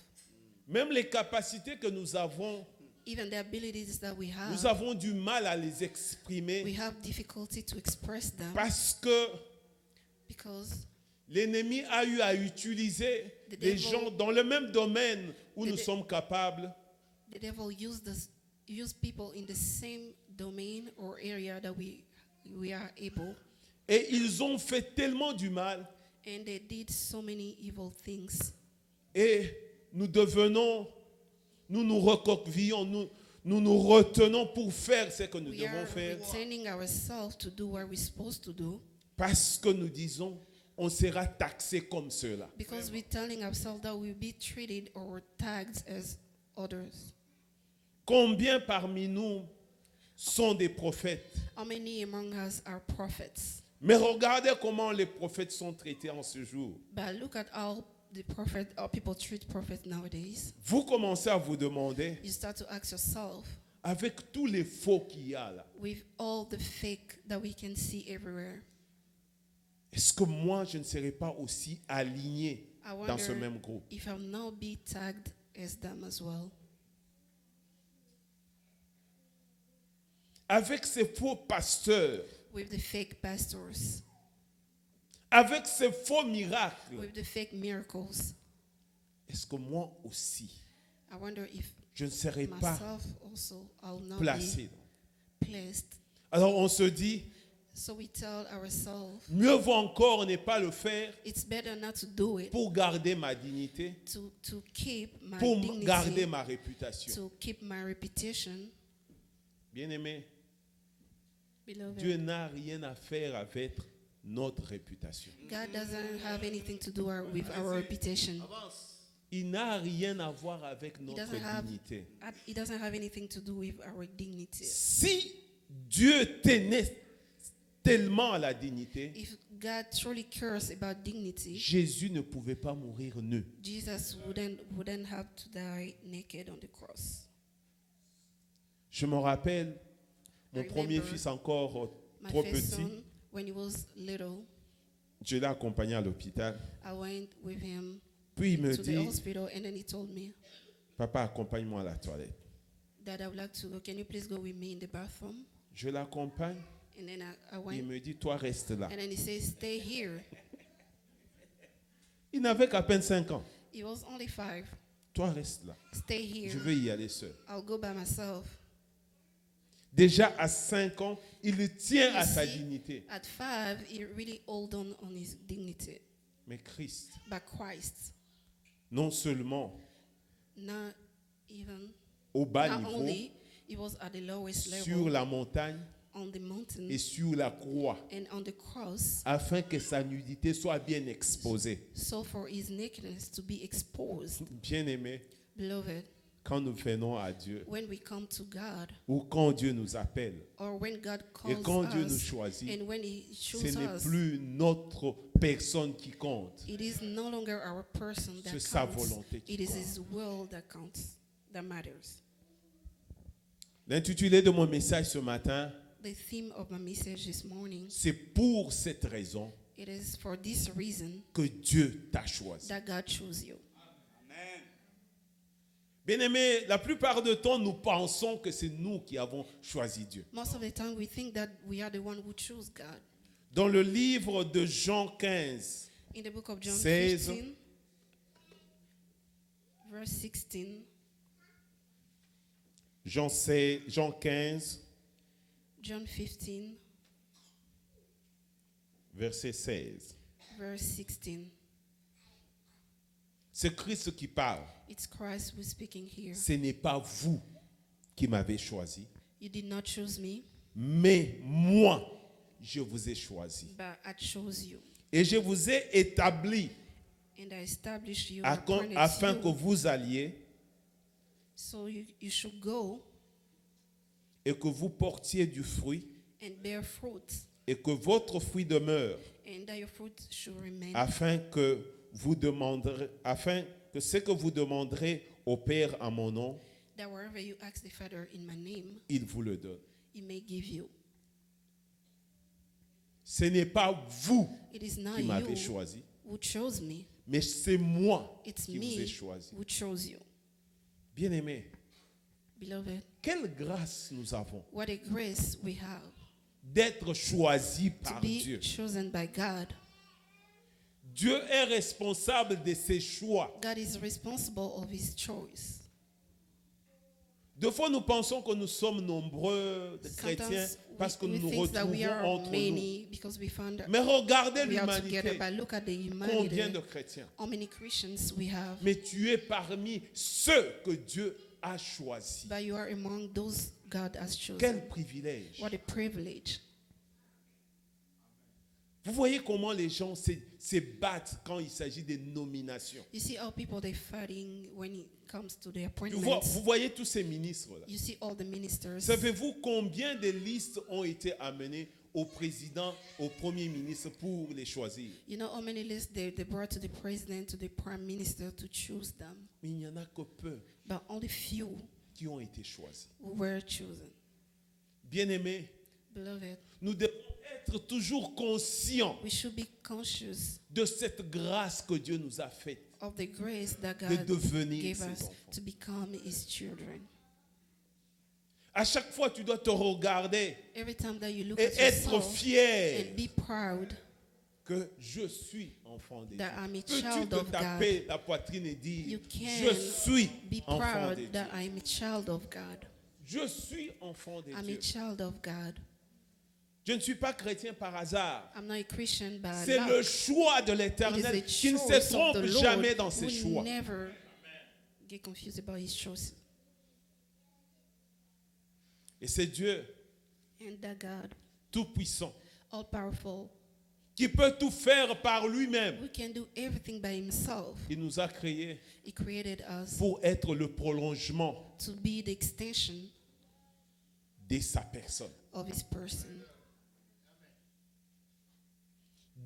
Même les capacités que nous avons Even the abilities that we nous have, avons du mal à les we exprimer have difficulty to express them parce que because l'ennemi a eu à utiliser The des devil- gens dans le même domaine où The nous de- sommes capables the devil use people in the same domain or area that we are able, et ils ont fait tellement du mal and they did so many evil things. et nous nous recroquevillons, nous nous retenons pour faire ce que nous We are devons faire retaining ourselves to do what we're supposed to do parce que nous disons on sera taxé comme cela. because we're telling ourselves that we'll be treated or tagged as others. Combien parmi nous sont des prophètes? How many among us are prophets? Mais regardez comment les prophètes sont traités en ce jour. But look at how people treat prophets nowadays. Vous commencez à vous demander, You start to ask yourself, avec tous les faux qu'il y a là, with all the fake that we can see everywhere, est-ce que moi je ne serai pas aussi aligné I dans ce wonder même groupe? if I'll now be tagged as them as well. Avec ces faux pasteurs, With the fake pastors, avec ces faux miracles, with the fake miracles, est-ce que moi aussi I wonder if je ne serai pas myself also I'll not placé? be placed. Alors on se dit, So we tell ourselves, mieux vaut encore ne pas le faire it's better not to do it, pour garder ma dignité, to keep my pour dignity, garder ma réputation. to keep my reputation. Bien-aimé, Beloved, Dieu n'a rien à faire avec notre réputation. God doesn't have anything to do with our reputation. Il n'a rien à voir avec notre dignité. It doesn't have anything to do with our dignity. Si Dieu tenait tellement à la dignité, If God truly cares about dignity, Jésus ne pouvait pas mourir nu. Jesus wouldn't have to die naked on the cross. Je me rappelle, mon I premier remember fils encore My trop first petit, son, when he was little, je l'ai accompagné à l'hôpital. I went with him Puis il me to the dit, hospital, and then he told me, papa, accompagne-moi à la toilette. Dad, I would like to, can you please go with me in the bathroom? Je l'accompagne. And then I Il went, me dit, toi reste là. and then he says, stay here. Il n'avait qu'à peine 5 ans. He was only 5. Toi reste là. Stay here. Je veux y aller seul. I'll go by myself. Déjà à 5 ans, il tient à You sa see, dignité. At 5, he really hold on his dignity. Mais Christ, But Christ, non seulement not even, au bas not niveau, only, he was at the lowest sur level la montagne on the mountain et sur la croix, and on the cross, afin que sa nudité soit bien exposée. so for his nakedness to be exposed. Bien-aimé, Beloved, quand nous venons à Dieu, when we come to God, ou quand Dieu nous appelle, or when God et calls quand Dieu nous us, choisit, and when he ce chooses n'est us, plus notre personne qui compte. it is no longer our person that C'est sa counts. volonté qui It is compte. his will that counts, that matters. L'intitulé de mon message ce matin, The theme of my message this morning, c'est pour cette raison it is for this reason que Dieu t'a choisi. that God chose you. Bien-aimé, la plupart du temps, nous pensons que c'est nous qui avons choisi Dieu. Most of the time we think that we are the one who chose God. Dans le livre de Jean 15, In the book of John 16. 15, verse 16, Jean 15, John 15, verset 16. verse 16. C'est Christ qui parle. It's Christ who's speaking here. Ce n'est pas vous qui m'avez choisi, You did not choose me, mais moi, je vous ai choisi. but I chose you. Et je vous ai établi And I established you, afin que vous alliez so you should go et que vous portiez du fruit and bear fruit, et que votre fruit demeure, and that your fruit should remain, afin que ce que vous demanderez au Père en mon nom, that wherever you ask the Father in my name, il vous le donne. he may give you. Ce n'est pas vous It is not qui m'avez you choisi, who chose me, mais c'est moi it's qui vous ai me choisi. who chose you. Bien-aimés, Beloved, quelle grâce nous avons what a grace we have d'être choisis to par be Dieu. chosen by God. Dieu est responsable de ses choix. God is responsible of his choice. Deux fois, nous pensons que nous sommes nombreux de chrétiens Sometimes parce que we nous nous think that we retrouvons are entre nous. many because we found Mais regardez we are together, l'humanité. but look at the Combien humanity. de chrétiens? How many Christians we have? Mais tu es parmi ceux que Dieu a choisis. But you are among those God has chosen. Quel privilège. What a privilege. Vous voyez comment les gens se battent quand il s'agit des nominations. You see how people they're fighting when it comes to the Vous appointments. voyez tous ces ministres-là. You see all the ministers. Savez-vous combien de listes ont été amenées au président, au premier ministre pour les choisir? You know how many lists they brought to the president, to the prime minister to choose them. Mais il n'y en a que peu But only few qui ont été choisis. who were chosen. Bien-aimés, Beloved, nous devons être toujours conscients we should be conscious de cette grâce que Dieu nous a faite of the grace that de God devenir gave ses us enfants. to become his children. À chaque fois, tu dois te regarder Every time that you look et at être yourself fier and be proud que je suis enfant de Dieu. that I'm a Peux-tu child te of taper la poitrine et dire, You je can suis be enfant de proud Dieu. that I'm a child of God. Je suis enfant de I'm Dieu. a child of God. Je ne suis pas chrétien par hasard. I'm not a Christian by C'est le luck. choix de It is l'Éternel the qui ne se choice of trompe the Lord jamais dans ses who choix. never get confused about his choices. Et c'est Dieu And that God, tout-puissant all powerful, qui peut tout faire par lui-même. who can do everything by himself. Il nous a créés He created us pour être le prolongement to be the extension de sa personne. of his person.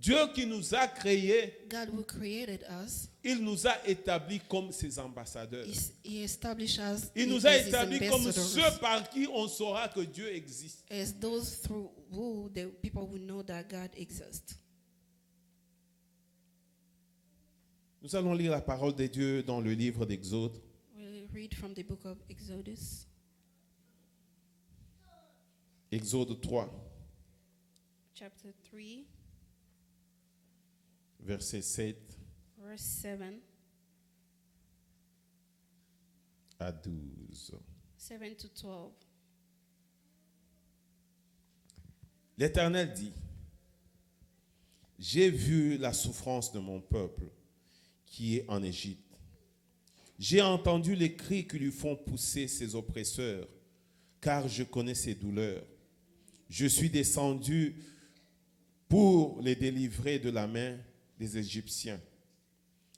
Dieu qui nous a créés, God who created us, il nous a établis comme ses ambassadeurs. he established us Il nous a as his établis comme ambassadors, ceux par qui on saura que Dieu existe. as those through who the people who know that God exists. Nous allons lire la parole de Dieu dans le livre d'Exode. We'll read from the book of Exodus, Exode 3. chapter 3, verset 7 verse 7, à 12. 7 to 12. L'Éternel dit, j'ai vu la souffrance de mon peuple qui est en Égypte. J'ai entendu les cris qui lui font pousser ses oppresseurs, car je connais ses douleurs. Je suis descendu pour les délivrer de la main des Égyptiens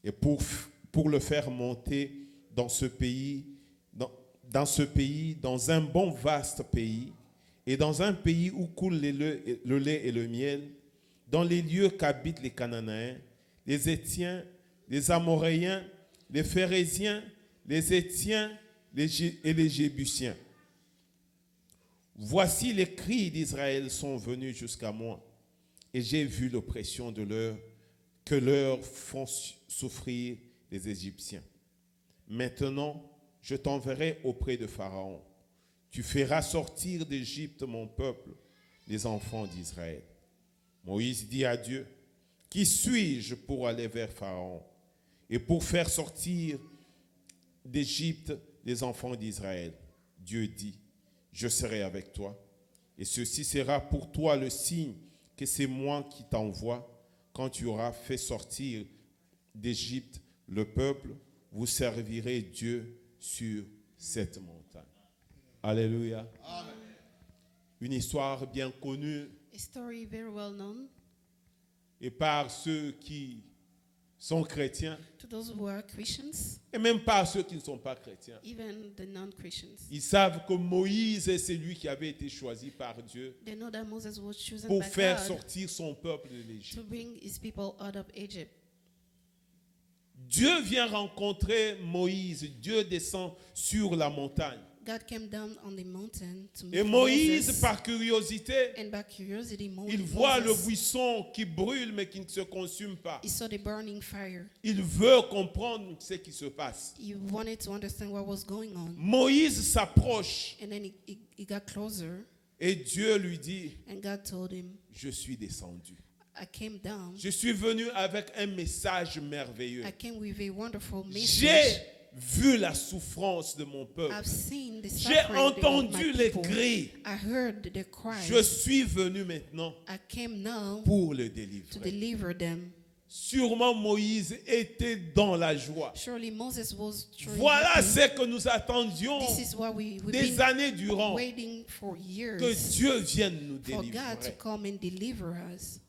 et pour le faire monter dans ce pays, dans un bon vaste pays, et dans un pays où coule le lait et le miel, dans les lieux qu'habitent les Cananéens, les Héthiens, les Amoréens, les Phérésiens, les Héthiens et les Jébusiens. Voici les cris d'Israël sont venus jusqu'à moi, et j'ai vu l'oppression que leur font souffrir les Égyptiens. Maintenant, je t'enverrai auprès de Pharaon. Tu feras sortir d'Égypte mon peuple, les enfants d'Israël. Moïse dit à Dieu, qui suis-je pour aller vers Pharaon et pour faire sortir d'Égypte les enfants d'Israël? Dieu dit, je serai avec toi, et ceci sera pour toi le signe que c'est moi qui t'envoie. Quand tu auras fait sortir d'Égypte le peuple, vous servirez Dieu sur cette montagne. Alléluia. Amen. Une histoire bien connue A story very well known et par ceux qui sont chrétiens to those who are Christians, et même par ceux qui ne sont pas chrétiens. even the non-Christians. Ils savent que Moïse est celui qui avait été choisi par Dieu They know that Moses was chosen pour by faire God sortir son peuple de to l'Égypte. bring his people out of Egypt. Dieu vient rencontrer Moïse. Dieu descend sur la montagne. God came down on the mountain to Et meet Moïse, Moses. par curiosité, And by curiosity, il voit le buisson qui brûle mais qui ne se consume pas. he saw the burning fire. Il veut comprendre ce qui se passe. He wanted to understand what was going on. Moïse s'approche And then he got closer, et Dieu lui dit, and God told him, je suis descendu. I came down. Je suis venu avec un message merveilleux. I came with a wonderful J'ai message. vu la souffrance de mon peuple. I've seen the J'ai suffering of entendu my les people. cris. I heard the cries. Je suis venu maintenant I came now pour le to délivrer. deliver them. Sûrement Moïse était dans la joie. Surely Moses was truly Voilà happy. ce que nous attendions This is what we've des been années durant. waiting for years, Que Dieu vienne nous for God to délivrer. come and deliver us.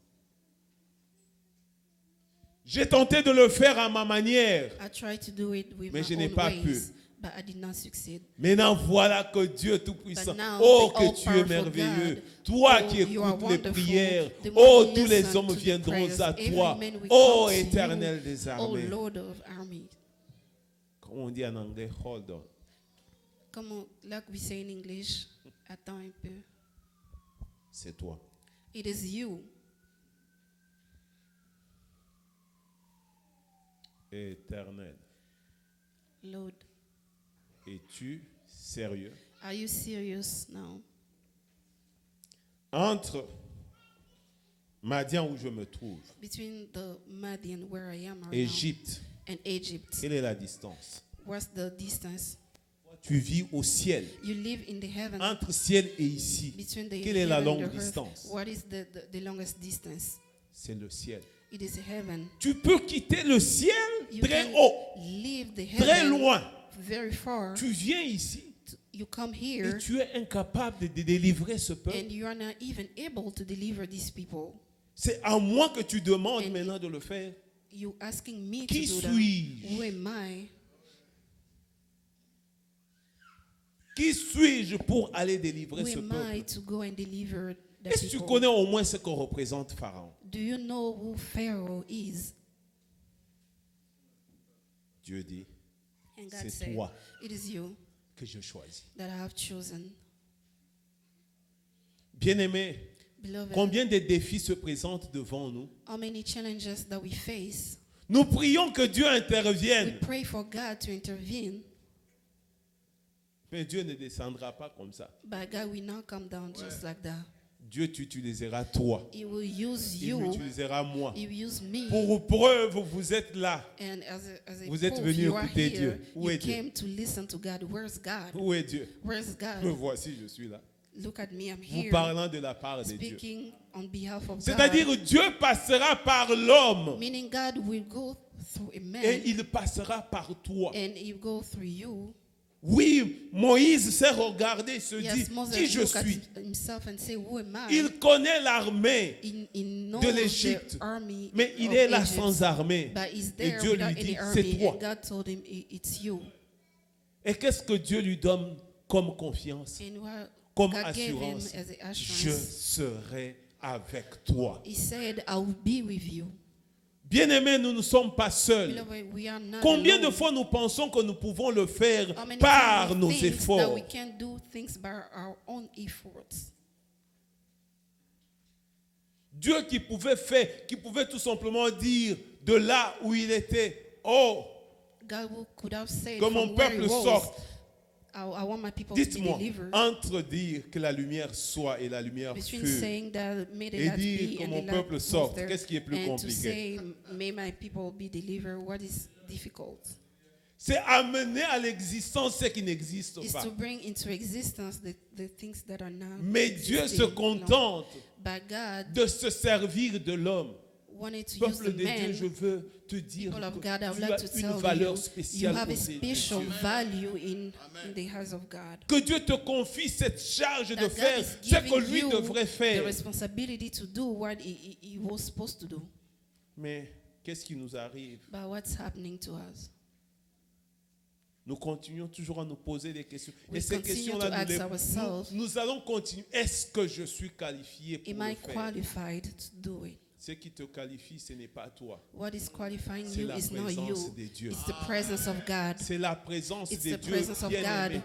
J'ai tenté de le faire à ma manière. I tried to do it with Mais my je n'ai own pas ways, pu. but I did not succeed. Maintenant, voilà que Dieu Tout-Puissant, But now, oh the que tu es all-powerful merveilleux, God, toi oh, qui you are écoutes les wonderful, prières, the one oh who tous les listen hommes to the viendront prayers, à every toi, man will oh come to you, Éternel des Oh armées. Lord of armies. Comme on dit en anglais, hold on. Come on, like we say in English, attends un peu. C'est toi. It is you. Éternel, Lord, es-tu sérieux? are you serious now? Entre Madian où je me trouve, Between the Madian where I am right Égypte, now and Egypt, quelle est la distance? what's the distance? Tu vis au ciel, You live in the heaven. entre ciel et ici. Between the Quelle est la heaven and longue the earth, distance? what is the longest distance? C'est le ciel. It is heaven. Tu peux quitter le ciel You très can haut, leave the très heaven loin. very far. Tu viens ici You come et here tu es incapable de délivrer ce peuple. and you are not even able to deliver these people. C'est à moi que tu demandes And maintenant de le faire. You asking me Qui to do that. suis-je? Who am I? Qui suis-je pour aller délivrer Who ce am I peuple? to go and deliver the Est-ce que tu people? connais au moins ce que représente Pharaon? Do you know who Pharaoh is? Dieu dit, And God c'est said, toi it is you que je choisis. that I have chosen. Bien-aimé, Beloved, combien de défis se présentent devant nous? how many challenges that we face? Nous prions que Dieu We intervienne. pray for God to intervene, Mais Dieu ne descendra pas comme ça. but God will not come down just like that. Dieu t'utilisera toi. He will use Il you. m'utilisera moi. He will use me. Pour preuve, vous êtes là. And as a Vous êtes proof, venu you are écouter here. Dieu. Où You est Dieu? came to listen to God. Where's God? Où est Dieu? Where's Me God? voici, je suis là. Look at me, I'm Vous here. parlant de la part de Dieu. Speaking on behalf of C'est-à-dire God. Dieu passera par l'homme Meaning God will go through a man. et il passera par toi. And he will go through you. Oui, Moïse s'est regardé, se dit, Yes, Moses qui je look at suis? himself and say, who am I? Il connaît l'armée, He knows de l'Égypte, the army mais il of est là Egypt, sans armée. but he's Et there Dieu without lui dit, any c'est army. toi. And God told him, It's you. Et qu'est-ce que Dieu lui donne comme confiance, And what comme God gave him assurance? as an Je assurance, serai avec toi. he said, I will be with you. Bien-aimés, nous ne sommes pas seuls. Beloved, we are not Combien de alone. fois nous pensons que nous pouvons le faire How many par times nos we think that efforts? we can do things by our own efforts? Dieu qui pouvait tout simplement dire de là où il était, oh, God could have said, que mon from where he peuple was, sorte. I want my people to be Dites-moi, delivered. entre dire que la lumière soit et la lumière Between fut, saying that may the et light dire be que and mon the peuple light sorte, was there, qu'est-ce qui est plus and to compliqué? say may my people be delivered, what is difficult? c'est amener à l'existence ce qui n'existe Is pas. to bring into existence the things that are not Mais Dieu se existing, contente But God de se servir de l'homme. wanted to use Peuple the de Dieu, man. je veux te dire People of que God, I would tu like as to une tell valeur you, you spéciale have a aux yeux de special Dieu. value in the eyes of God. Que Dieu te confie cette charge de That faire God is ce que giving lui you devrait the faire. responsibility to do what he was supposed to do. Mais qu'est-ce qui nous arrive? But what's happening to us? Nous continuons toujours à nous poser des questions. We Et ces continue questions-là, to ask ourselves, nous allons continuer. Est-ce que je suis qualifié pour Am le I faire? qualified to do it? Ce qui te qualifie, ce n'est pas toi. What is qualifying C'est you la is not présence you. de Dieu. It's the presence of God. C'est la présence It's de the Dieu presence of bien-aimé. God.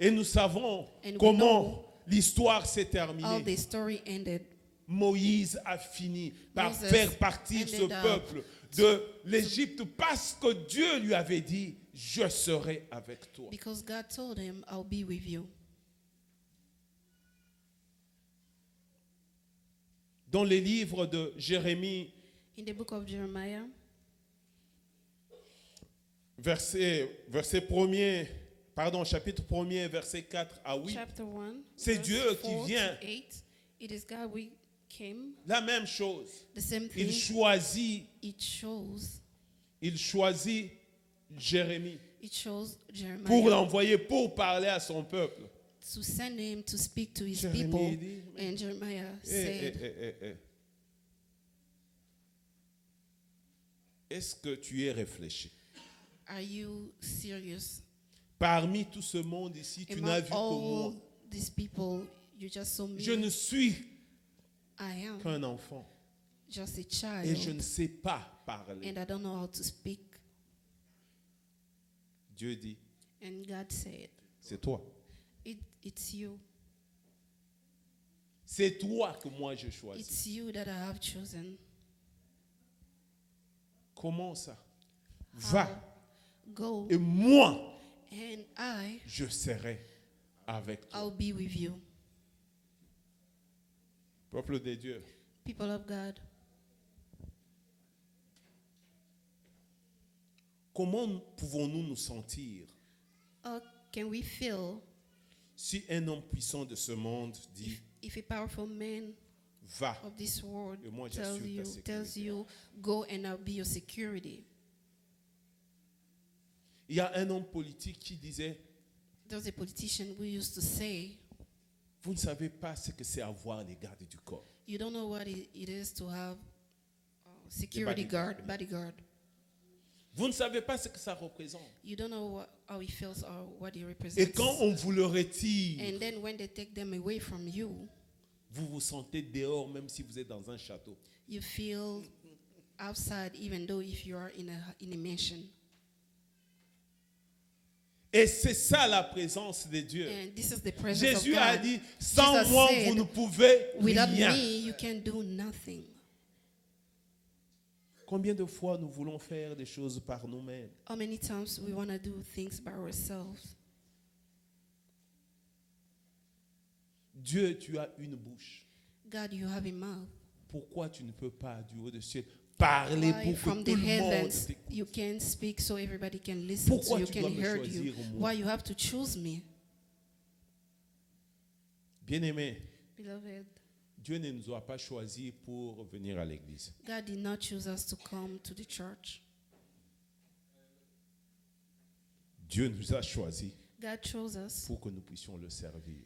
Et nous savons And we comment know l'histoire s'est How terminée. the story ended. Moïse a fini par Moses faire partir ce ended up peuple de l'Égypte parce que Dieu lui avait dit, je serai avec toi. Because God told him, I'll be with you. Dans les livres de Jérémie, In the book of Jeremiah, chapitre 1er, verset 4 à 8, chapter 1, c'est verse Dieu qui 4 vient. to 8, it is God we came. La même chose. The same Il thing. choisit, It shows Jérémie pour Jeremiah l'envoyer, pour parler à son peuple. to send him to speak to his Jérémie people. dit, And Jeremiah Eh, said, eh, eh, eh. Est-ce que tu es réfléchi? Are you serious? Parmi tout ce monde ici, tu n'as Among vu que moi. all these people, you just saw me. Je ne suis I am qu'un enfant just a et je child. ne sais pas parler. And I don't know how to speak. Dieu dit, And God said, c'est toi. It's you. C'est toi que moi je choisis. It's you that I have chosen. Comment ça? Va Go, et moi, and I, je serai avec toi. I'll be with you. Peuple de Dieu, People of God, comment pouvons-nous nous sentir how can we feel si un homme puissant de ce monde dit, if a powerful man va, of this world et moi j'assure ta sécurité. tells you, go and I'll be your security? Il y a un homme politique qui disait, There's a politician who used to say, vous ne savez pas ce que c'est avoir les gardes du corps. you don't know what it is to have security bodyguard. Vous ne savez pas ce que ça représente. You don't know how he feels or what he Et represents. quand on vous le retire, And then when they take them away from you, vous vous sentez dehors même si vous êtes dans un château. you feel outside even though if you are in a mansion. Et c'est ça la présence de Dieu. And this is the presence Jésus of a God. dit, sans Jesus moi said, vous ne pouvez Without rien. me, you can do nothing. Combien de fois nous voulons faire des choses par nous-mêmes? How many times we want to do things by ourselves? Dieu, tu as une bouche. God, you have a mouth. Pourquoi tu ne peux pas du haut des cieux parler Why pour from que the tout le monde heavens t'écoute? you can speak so everybody can listen, Pourquoi so you tu can dois me hear choisir, you? moi? Why you have to choose me? Bien-aimé, Beloved, Dieu ne nous a pas choisis pour venir à l'église. God did not choose us to come to the church. Dieu nous a choisis God chose us pour que nous puissions le servir.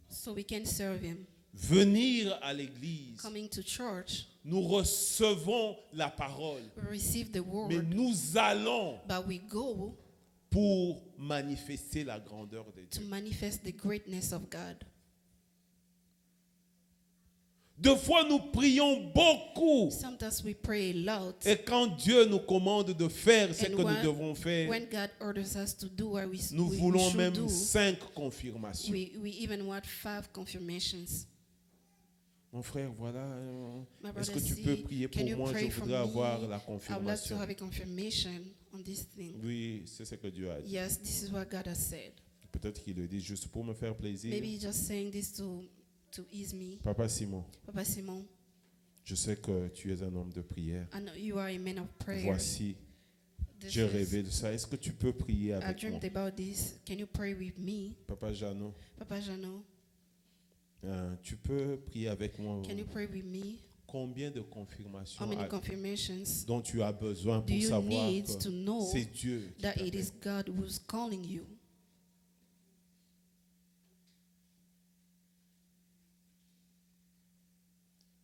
so we can serve him. Venir à l'église, Coming to church, nous recevons la parole, we receive the word, mais nous allons but we go pour manifester la grandeur de to Dieu. manifest the greatness of God. Deux fois, nous prions beaucoup. Sometimes we pray a lot. Et quand Dieu nous commande de faire ce And que nous devons faire, when God orders us to do what nous we voulons should même do, 5 confirmations. we even want 5 confirmations. Mon frère, voilà. My Est-ce brother, que tu see, peux prier can pour you moi? pray Je for voudrais me? avoir la I would like to confirmation. have a confirmation on this thing. Oui, c'est ce que Dieu a dit. Yes, this is what God has said. Peut-être qu'il le dit juste pour me faire plaisir. Maybe he's just saying this to ease me. Papa Simon, Papa Simon, je sais que tu es un homme de prière. I know you are a man of prayer. Voici, This j'ai is- rêvé de ça. Est-ce que tu peux prier I avec moi? dreamed about this. Can you pray with me? Papa Jeannot, Papa Jano, tu peux prier avec moi? can you pray with me? Combien de How confirmations many confirmations dont tu as besoin do pour you savoir need que to know c'est Dieu qui that it t'appelle? is God who's calling you?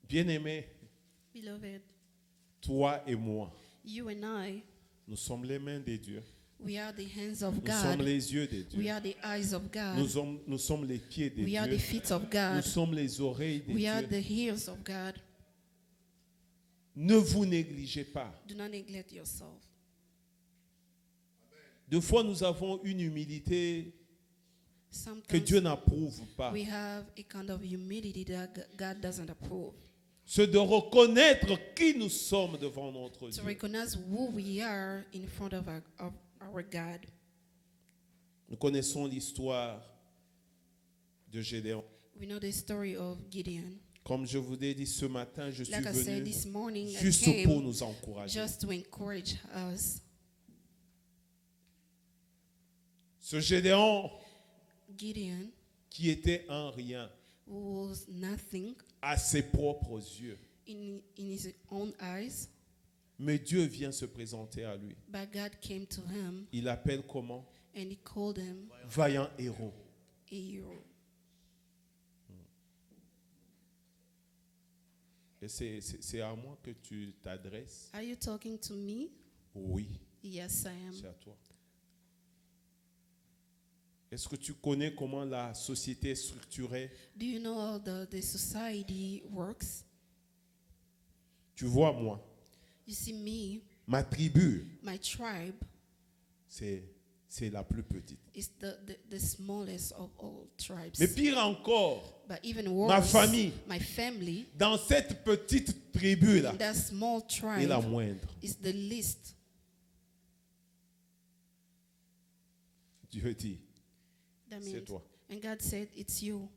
Bien-aimé, Beloved, toi et moi, you and I, nous sommes les mains de Dieu. we are the hands of Nous sommes God. les yeux de We Dieu. are the eyes of God. Nous sommes les pieds de We are the Dieu. feet of Nous God. sommes les oreilles de We are Dieu. the ears of God. Ne vous négligez pas. Do not neglect yourself. Deux fois, nous avons une humilité que Sometimes Dieu n'approuve pas. we have a kind of humility that God doesn't approve. C'est de reconnaître qui nous sommes devant notre To Dieu. recognize who we are in front of our God. Nous connaissons l'histoire de Gédéon. We know the story of Gideon. Comme je vous l'ai dit ce matin, je suis Like I said venu this morning, I juste came pour nous encourager. just to encourage us. Ce Gédéon Gideon, qui était un rien who was nothing à ses propres yeux. in his own eyes, Mais Dieu vient se présenter à lui. but God came to him Il appelle comment? and he called him Vaillant héros. a hero. Et c'est à moi que tu t'adresses? Are you talking to me? Oui, Yes, I c'est am. à toi. Est-ce que tu connais comment la société est structurée? Do you know how the society works? Tu vois, moi, You see, me, ma tribu, my tribe c'est la plus petite. is the smallest of all tribes. Mais pire encore, But even ma worse, famille, my family, dans cette petite tribu-là, that small est la tribe, moindre. is the least. Dieu dit, That c'est means, toi. and God said, it's you.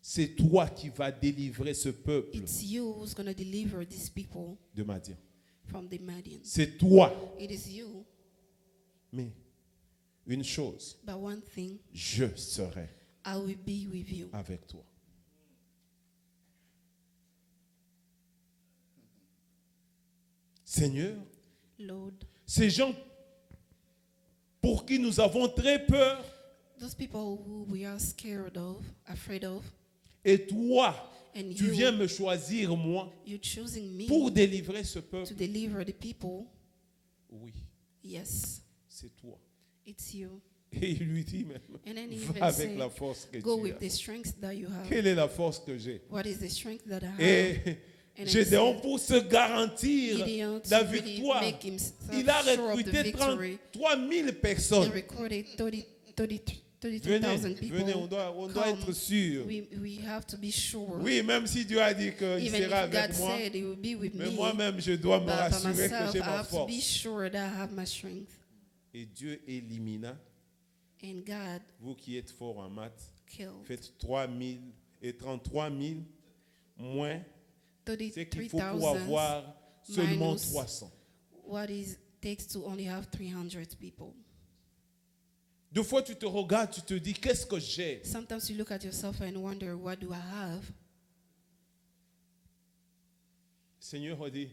C'est toi qui vas délivrer ce peuple It's you who's going to deliver these people de Madian. from the Madians. C'est toi. It is you. Mais une chose, But one thing, je serai I will be with you. avec toi. Seigneur, Lord, ces gens pour qui nous avons très peur, those people who we are scared of, afraid of, et toi, and tu viens me choisir moi you're choosing me pour délivrer ce to peuple. deliver the people. Oui, Yes, c'est toi. it's you. Et il lui dit même, And then he va even avec said, la force que go tu with as. the strength that you have. Quelle est la force que j'ai? What is the strength that I have? Et And Gédéon, said, pour se garantir Gideon, to la really victoire, make himself il a sure of the recruté victory, 33 000 they personnes. recorded 33,000 Venez, people. venez, on doit come. être sûr. We have to be sure. Oui, même si Dieu a dit qu'il Even sera if God avec moi, said he will be with mais me, moi-même, je dois me but by rassurer que myself, j'ai I ma have to be force. sure that I have my strength. Et Dieu élimina, And God vous qui êtes fort en maths, killed faites 3 000 et 33 000 moins ce qu'il faut pour 33,000 avoir seulement minus 300. what it takes to only have 300 people. Deux fois, tu te regardes, tu te dis, qu'est-ce que j'ai? Sometimes you look at yourself and wonder, what do I have? Le Seigneur dit,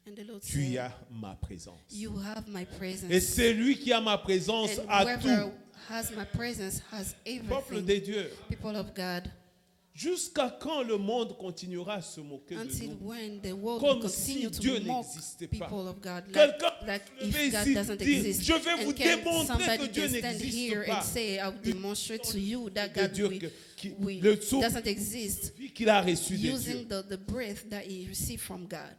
And the Lord tu said, as ma présence. you have my presence. Et celui qui a ma présence And a whoever tout. has my presence has Peuple everything. de Dieu, People of God, jusqu'à quand le monde continuera à se moquer de until nous? when the world Comme will si continue Dieu to mock n'existait pas. people of God, Quelqu'un like peut se lever if God ici doesn't dire, exist. je vais vous And can démontrer somebody que Dieu can stand n'existe here pas. and say, I will demonstrate to you that De God Dieu will, le souffle doesn't exist, vie qu'il a reçu de Dieu. using the breath that he received from God.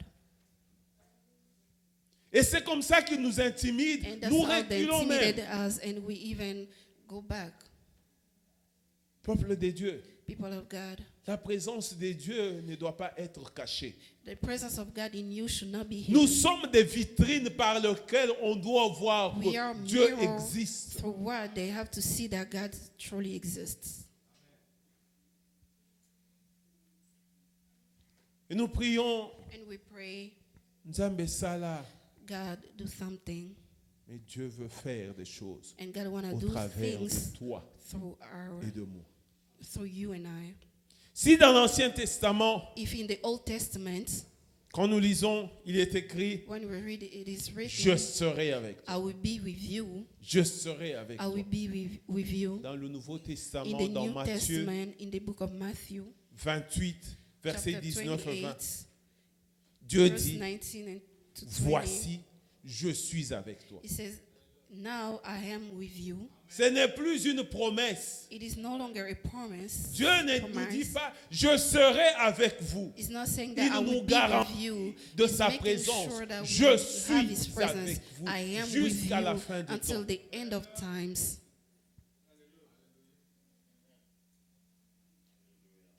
Et c'est comme ça qu'il nous intimide. And that's Nous how they reculons même. intimidated us, and we even go back. Peuple de Dieu, People of God, la présence de Dieu ne doit pas être cachée. the presence of God in you should not be Nous hidden. sommes des vitrines par lesquelles on doit voir We are que Dieu mirror existe. through what they have to see that God truly exists. Et nous prions, And we pray, Nzambe Sala, God, do something. mais Dieu veut faire des choses And God want to au do travers things de toi et de moi. through you and I. Si dans l'Ancien Testament, If in the Old Testament, quand nous lisons, il est écrit, when we read it, it is je written, serai avec toi. I will be with you. Je serai avec I toi. will be with you. Dans le Nouveau In Testament, the dans New Matthieu Testament, in the book of Matthew, 28, versets chapter 19 à 20, 28, Dieu verse dit, 19 and to 20, voici, je suis avec toi. it says, now I am with you. Ce n'est plus une promesse. It is no longer a promise. Dieu ne nous promise. dit pas, je serai avec vous. It's not saying Il that I nous will be garantit with you. de It's sa making présence. sure that Je we have suis His presence. avec vous I am with jusqu'à la you fin du until temps. the end of times.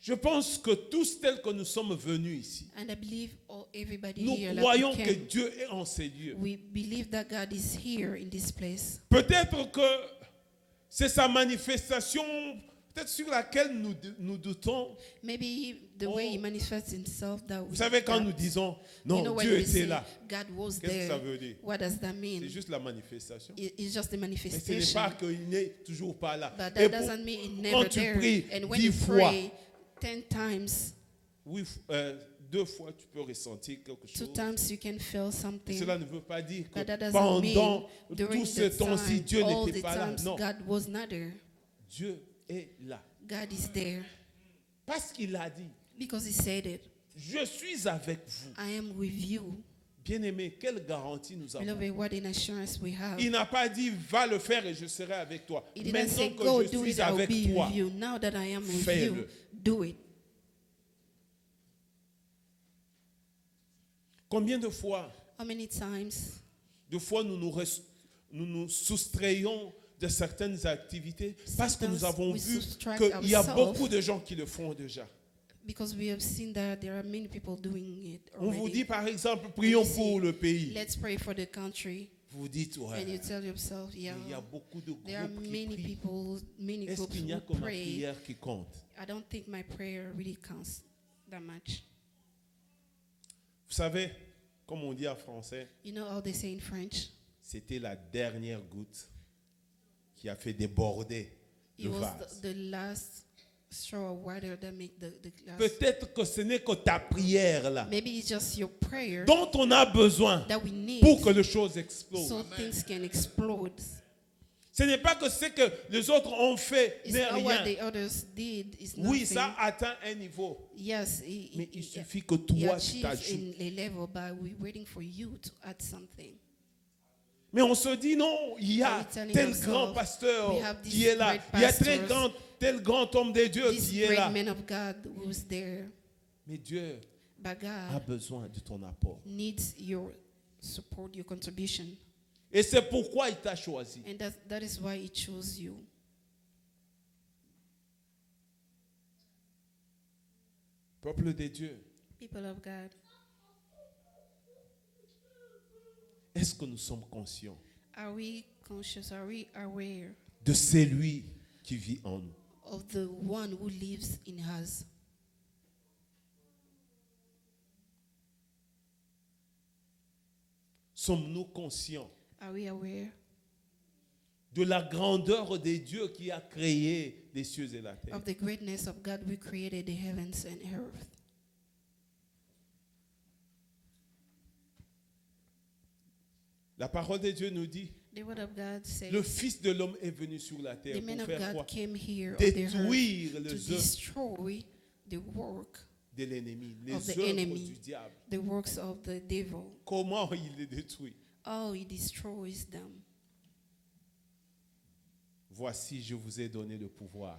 Je pense que tous tels que nous sommes venus ici, And I believe everybody nous here, croyons like que we, Dieu est en ces lieux. we believe that God is here in this place. Peut-être que c'est sa manifestation, peut-être sur laquelle nous doutons. Maybe the way He manifests Himself that Vous savez, quand that- nous disons, you non, know, when Dieu we était say là, God was qu'est-ce que there, ça veut dire? what does that mean? C'est juste la manifestation. It's just a Mais ce n'est manifestation. pas qu'il n'est toujours pas là. But Et that pour- doesn't mean it's quand never tu there. pries And when 10 you fois, pray 10 times, oui, 2 fois, tu peux ressentir quelque chose. 2 times you can feel something. Cela ne veut pas dire que But that doesn't pendant mean tout during ce the temps-ci, time, Dieu all n'était the pas là. times Non, God was not there. Dieu est là. God is there Parce qu'il a dit, because He said it. je suis avec vous. I am with you. Bien-aimé, quelle garantie nous avons? Beloved, what an assurance we have. Il n'a pas dit, va le faire et je serai avec toi. He didn't say, Maintenant go que je do it, suis I'll avec be toi, with you. Now that I am with fais-le. you, do it. Combien de fois, How many times nous nous soustrayons de certaines activités parce que nous Sometimes avons we vu subtract qu'il y a ourselves. beaucoup de gens qui le font déjà. Because we have seen that there are many people doing it On vous already. dit par exemple, prions You see, pour le pays. Let's pray for the country. Vous dites, ouais, And you tell yourself, yeah, il y a beaucoup de there are groupes qui many prient. people, many Est-ce groups qu'il n'y a who que ma pray. prière qui compte? I don't think my prayer really counts that much. Vous savez, comme on dit en français, You know how they say in French? c'était la dernière goutte qui a fait déborder It le was vase. the last straw of water that make the glass. Peut-être que ce n'est que ta prière là, Maybe it's just your prayer dont on a besoin that we need pour que les choses explosent. so things can explode. Ce n'est pas que ce que les autres ont fait It's n'est not what rien. the others did. It's Oui, nothing. ça atteint un niveau. Yes, Mais il it suffit que toi, tu achieves t'ajoutes. in a level, but we're waiting for you to add something. Mais on se dit non, il y a Are we telling tel ourselves, grand pasteur we have these qui est là. great Il y a pastors, tel grand homme de Dieu This qui est great là. man of God who's there, Mais Dieu but a God besoin de ton apport. needs your support, your contribution. Et c'est pourquoi il t'a choisi. And that is why He chose you. Peuple de Dieu, People of God, est-ce que nous sommes conscients are we conscious? Are we aware de celui qui vit en nous? of the one who lives in us. Sommes-nous conscients Are we aware de la grandeur de Dieu qui a créé les cieux et la terre? of the greatness of God who created the heavens and earth? La parole de Dieu nous dit, The word of God says le Fils de l'homme est venu sur la terre the man pour of faire quoi? God came here on the earth Détruire to les œuvres destroy the work, de l'ennemi, les of the œuvres enemy. du diable. the works of the devil. Comment il les détruit? Oh, he destroys them. Voici, je vous ai donné le pouvoir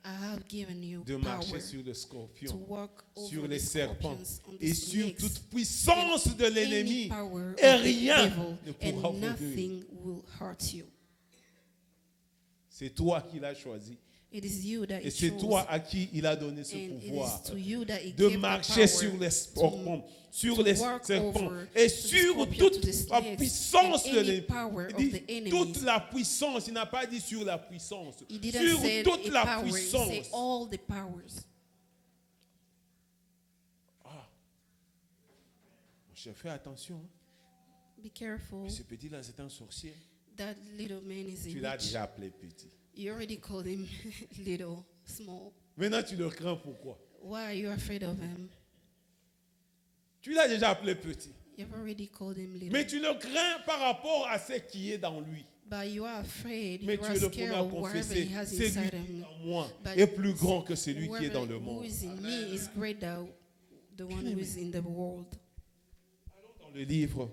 I have given you de power marcher sur le to scorpion, walk sur over les the serpents scorpions, on the et sur snakes, toute puissance de any l'ennemi. power Et of the rien devil, ne pourra and vous nuire. nothing will hurt you. C'est toi qui l'as choisi. It is you that Et he c'est chose, toi à qui il a donné ce and it pouvoir is to you that he de gave the marcher power sur les to scorpions, sur les work serpents over et to the sur scorpion, to toute the la snakes, puissance and de any l'ennemi. power Il of dit the enemies. toute la puissance, il n'a pas dit sur la puissance. He didn't Sur say toute a la power, he puissance. said all the powers. J'ai fait attention. Hein. Be careful. Ce petit-là, c'est un sorcier. That little man is Tu a l'as witch. déjà appelé petit. You already called him little, small. Maintenant, tu le crains pourquoi? Why are you afraid of him? Tu l'as déjà appelé petit. You've already called him little. Mais tu le crains par rapport à ce qui est dans lui. But you are afraid, Mais you tu are es le premier scared à of whatever confesser. he has Celui inside qui est him. en moi But est plus grand que celui qui est dans le whoever monde. who is in me is greater, the one who is in the world. Dans le livre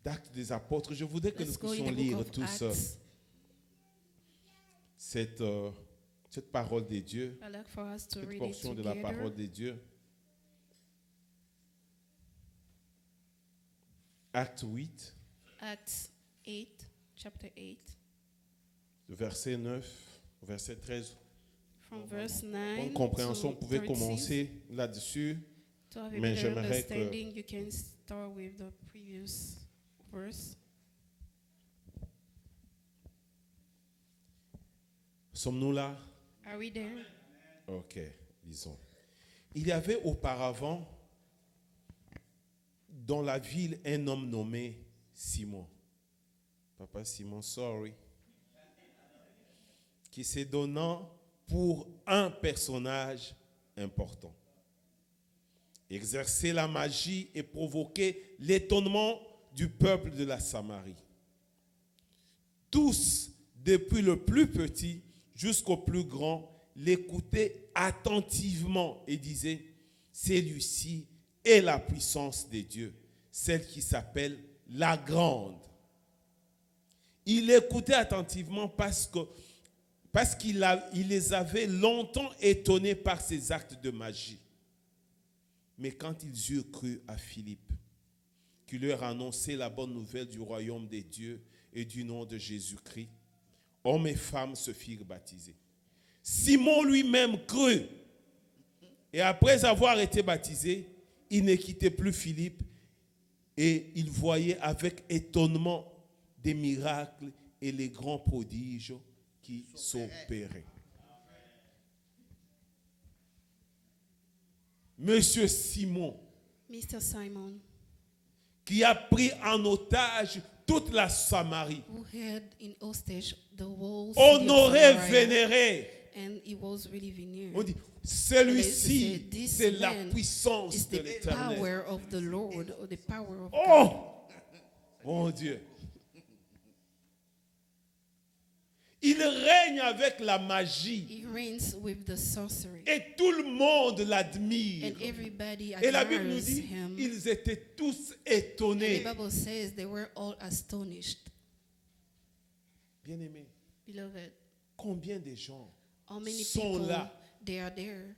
d'Actes des Apôtres, je voudrais que nous Let's go puissions in the lire book of tous Acts. cette parole de Dieu, I'd like for us to cette read it portion de la together. parole de Dieu. Acte 8, Acts 8, chapter 8, le verset 9, au verset 13. from verse 9 Bonne compréhension, to vous pouvez 13. commencer là-dessus. To have a Mais better j'aimerais que- understanding, you can start with the previous verse. Sommes-nous là? Are we there? Ok, disons. Il y avait auparavant dans la ville un homme nommé Simon. Papa Simon, sorry. Qui s'est donnant pour un personnage important. Exercer la magie et provoquer l'étonnement du peuple de la Samarie. Tous, depuis le plus petit jusqu'au plus grand, l'écoutaient attentivement et disaient, celui-ci est la puissance de Dieu, celle qui s'appelle la grande. Il l'écoutait attentivement parce qu'il les avait longtemps étonnés par ses actes de magie. Mais quand ils eurent cru à Philippe, qui leur annonçait la bonne nouvelle du royaume des dieux et du nom de Jésus-Christ, hommes et femmes se firent baptiser. Simon lui-même crut. Et après avoir été baptisé, il ne quittait plus Philippe et il voyait avec étonnement des miracles et les grands prodiges qui s'opéraient. Monsieur Simon, Mr. Simon, qui a pris en otage toute la Samarie, who had in hostage the whole city of honoré, Samaria, vénéré. and he was really veneered. On dit, celui-ci, This c'est la man puissance is de the l'Éternel. power of the Lord, or the power of God. Oh, mon Dieu. Il règne avec la magie He reigns with the sorcery, et tout le monde l'admire. and everybody Et la Bible nous admires dit, him. ils étaient tous And étonnés. the Bible says they were all astonished. Bien-aimés, Beloved, combien de gens how many sont people là they are there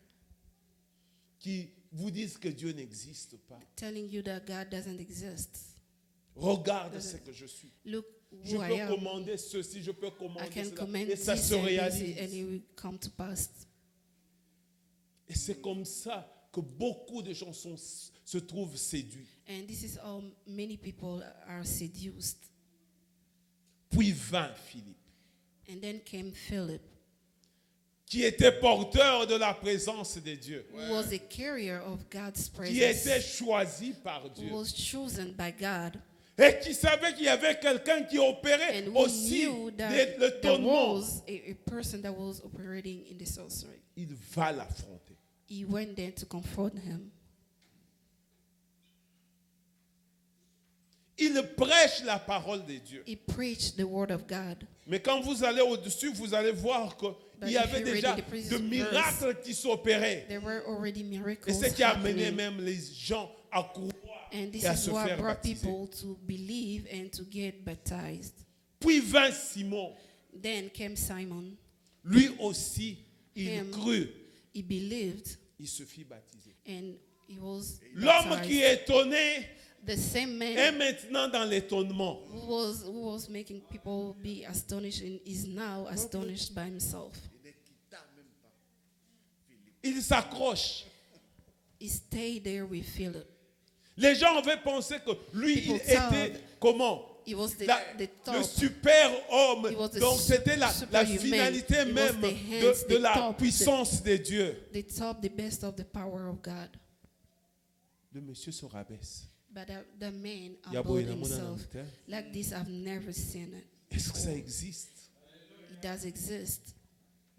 qui vous disent que Dieu n'existe pas? telling you that God doesn't exist? Regarde ce que je suis. Look Je who I peux am. commander ceci, je peux I commander can cela. command Et ça this se and this, and réalise. it will come to pass. Et c'est comme ça que beaucoup de gens se trouvent séduits. And this is how many people are seduced. Puis vint Philippe, And then came Philip, qui était porteur de la présence de Dieu, who was a carrier of God's qui était presence, choisi par who Dieu, was chosen by God, et qui savait qu'il y avait quelqu'un qui opérait and who aussi knew that le there tonnement. was a person that was operating in the sorcery. Il va l'affronter. He went there to confront him. Il prêche la parole de Dieu. He preached the word of God. Mais quand vous allez au-dessus, vous allez voir qu'il But y if avait you read déjà the previous de miracles qui s'opéraient. There were already Et miracles c'est ce qui a amené happening. même les gens à croire And this et à is se what faire brought baptiser. people to believe and to get baptized. Puis vint Simon. Then came Simon. Lui aussi, il Him. crut. He believed Il se fit baptiser. and he was L'homme qui baptized. est étonné The same est man maintenant dans l'étonnement. who was making people be astonished and is now astonished by himself. Il s'accroche. He stayed there with Philip. Les gens avaient pensé que lui, il People thought était comment? He was the Le top. super homme. He was the Donc c'était la superhuman. finalité He was même the hands, de the la top, puissance de Dieu. The top, the best of the power of God. Le monsieur se rabaisse. But the man Il y a about beau énormément himself. d'hommes, Like this, I've never seen it. Est-ce que ça existe? It does exist.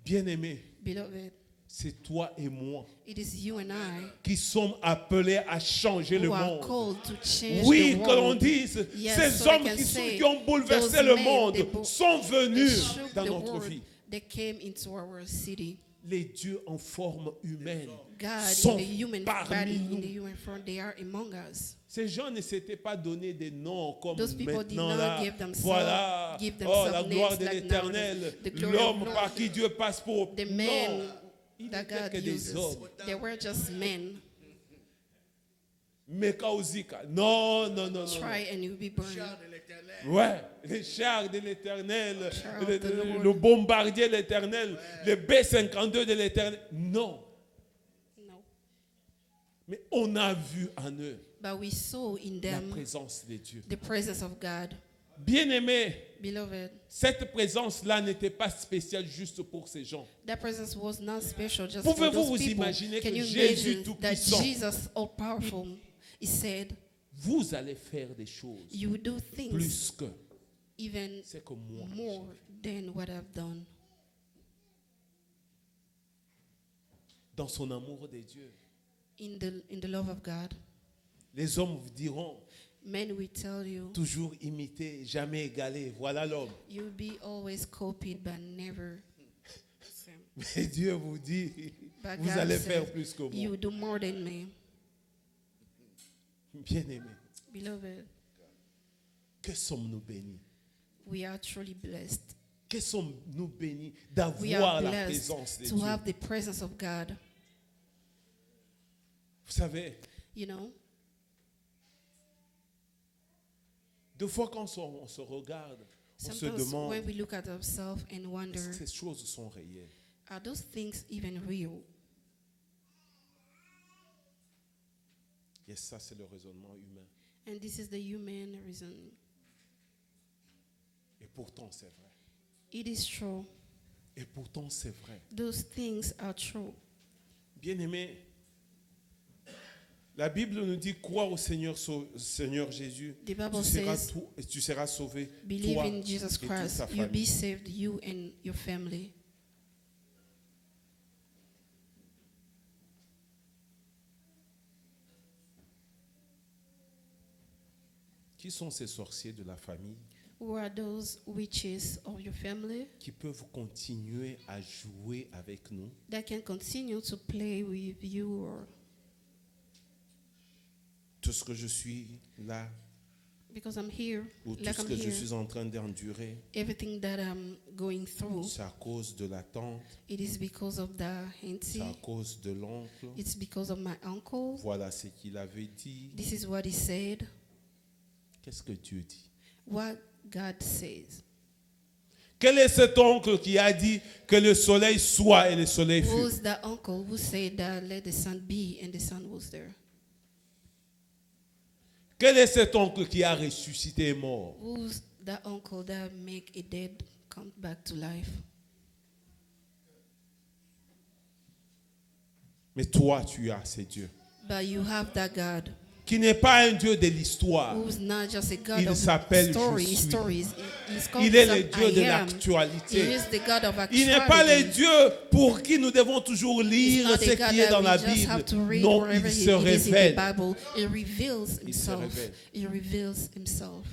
Bien-aimé, Beloved, c'est toi et moi it is you and I qui sommes appelés à changer le who are monde. called to change Oui, the que l'on world. dise, Yes, ces so I hommes can say, qui ont bouleversé those le men, monde they sont They venus shook dans the notre world. vie. They came into our city. Les dieux en forme humaine God sont in the human parmi body, in the nous. human form, they are among us. Ces gens ne s'étaient pas donné des noms comme Those people did maintenant not là. give themselves- Voilà, give oh themselves la gloire names de like l'Éternel, now, the glory of l'homme God. par qui Dieu passe pour. The Non, men ils that n'étaient God que des uses, hommes. they were just men. Mekauzika. Non, non, non, non. Try and you'll be burned. Ouais, les chars de l'Éternel, Chars le, of the Lord. le bombardier de l'Éternel, le B-52 de l'Éternel. Non, No. mais on a vu en eux But we saw in la them présence de Dieu. the presence of God. Bien-aimé, Beloved, cette présence-là n'était pas spéciale juste pour ces gens. that presence was not special just for Pouvez-vous those vous people. imaginer Can que you Jésus imagine that Tout-Puissant, Jesus, all powerful, he said, vous allez faire des choses you will do things plus que even c'est que moi. more than what I've done. Dans son amour de Dieu, In the love of God, les hommes vous diront men will tell you, toujours imiter, jamais égaler. Voilà l'homme. you'll be always copied but never same. Mais Dieu vous dit, But vous God allez says, faire plus que you moi. do more than me. Bien-aimé, Beloved, que sommes-nous bénis? we are truly blessed. Que sommes-nous bénis We d'avoir are la blessed présence de to Dieu? have the presence of God. Vous savez, You know, deux fois quand on se regarde, on se sometimes demande, when we look at ourselves and wonder, est-ce que ces choses sont réelles? are those things even real? Et ça, c'est le raisonnement humain. And this is the human reason. Et pourtant, c'est vrai. It is true. Et pourtant, c'est vrai. Those things are true. Bien-aimé, la Bible nous dit crois au Seigneur, Seigneur Jésus. The Bible Tu seras sauvé, Believe toi in Jesus et toute Christ, ta you'll be famille. saved, you and your family. Qui sont ces sorciers de la famille Who are those witches of your family qui peuvent continuer à jouer avec nous that can continue to play with you? Or tout ce que je suis là because I'm here, ou tout like ce I'm que je here, suis en train d'endurer, everything that I'm going through, c'est à cause de la tante, it is because of the auntie, c'est à cause de l'oncle. it's because of my uncle. Voilà ce qu'il avait dit. This is what he said, Qu'est-ce que Dieu dit? what God says. Quel est cet oncle qui a dit que le soleil soit et le soleil fut? Who's the uncle who said that let the sun be and the sun was there? Quel est cet oncle qui a ressuscité et mort? Who's the uncle that make a dead come back to life? Mais toi, tu as ce Dieu. But you have that God Qui n'est pas un Dieu de l'histoire. who's not just a God Il of s'appelle story, Je suis. stories. He's called Il est le himself Dieu de I am. l'actualité. He is the God of Il n'est pas le actuality. Dieu pour qui nous devons toujours He's lire not ce a God qui est dans la that we just have to Bible. read Non, wherever il he se is in the révèle. Bible. He reveals Il se himself. révèle. He reveals himself.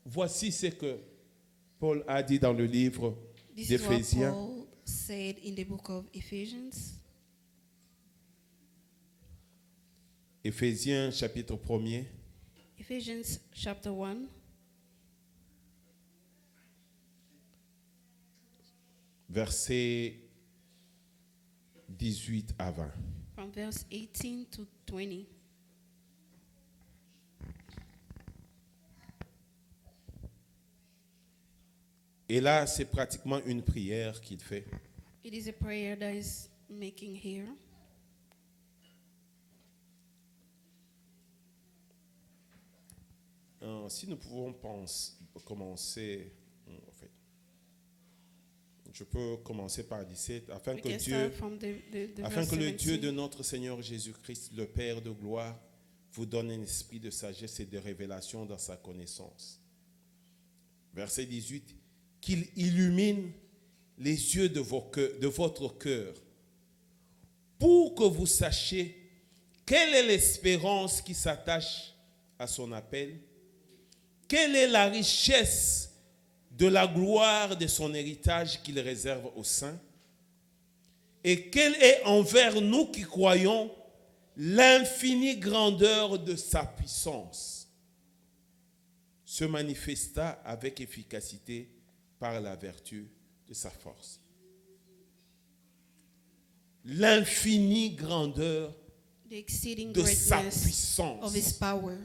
Voici ce que Paul a dit dans le livre This is what d'Éphésiens. Paul said in the book of Ephesians. Éphésiens chapitre 1er, Ephesians chapter 1, versets 18 à 20. from verse 18 to 20. Et là, c'est pratiquement une prière qu'il fait. It is a prayer that is making here. Si nous pouvons commencer, en fait, je peux commencer par 17, afin We que can Dieu, start from the afin verse que le 17. Dieu de notre Seigneur Jésus-Christ, le Père de gloire, vous donne un esprit de sagesse et de révélation dans sa connaissance. Verset 18, qu'il illumine les yeux de votre cœur, pour que vous sachiez quelle est l'espérance qui s'attache à son appel, quelle est la richesse de la gloire de son héritage qu'il réserve aux saints, et quelle est envers nous qui croyons l'infinie grandeur de sa puissance, se manifesta avec efficacité par la vertu de sa force. L'infinie grandeur The exceeding de sa greatness puissance. of his power.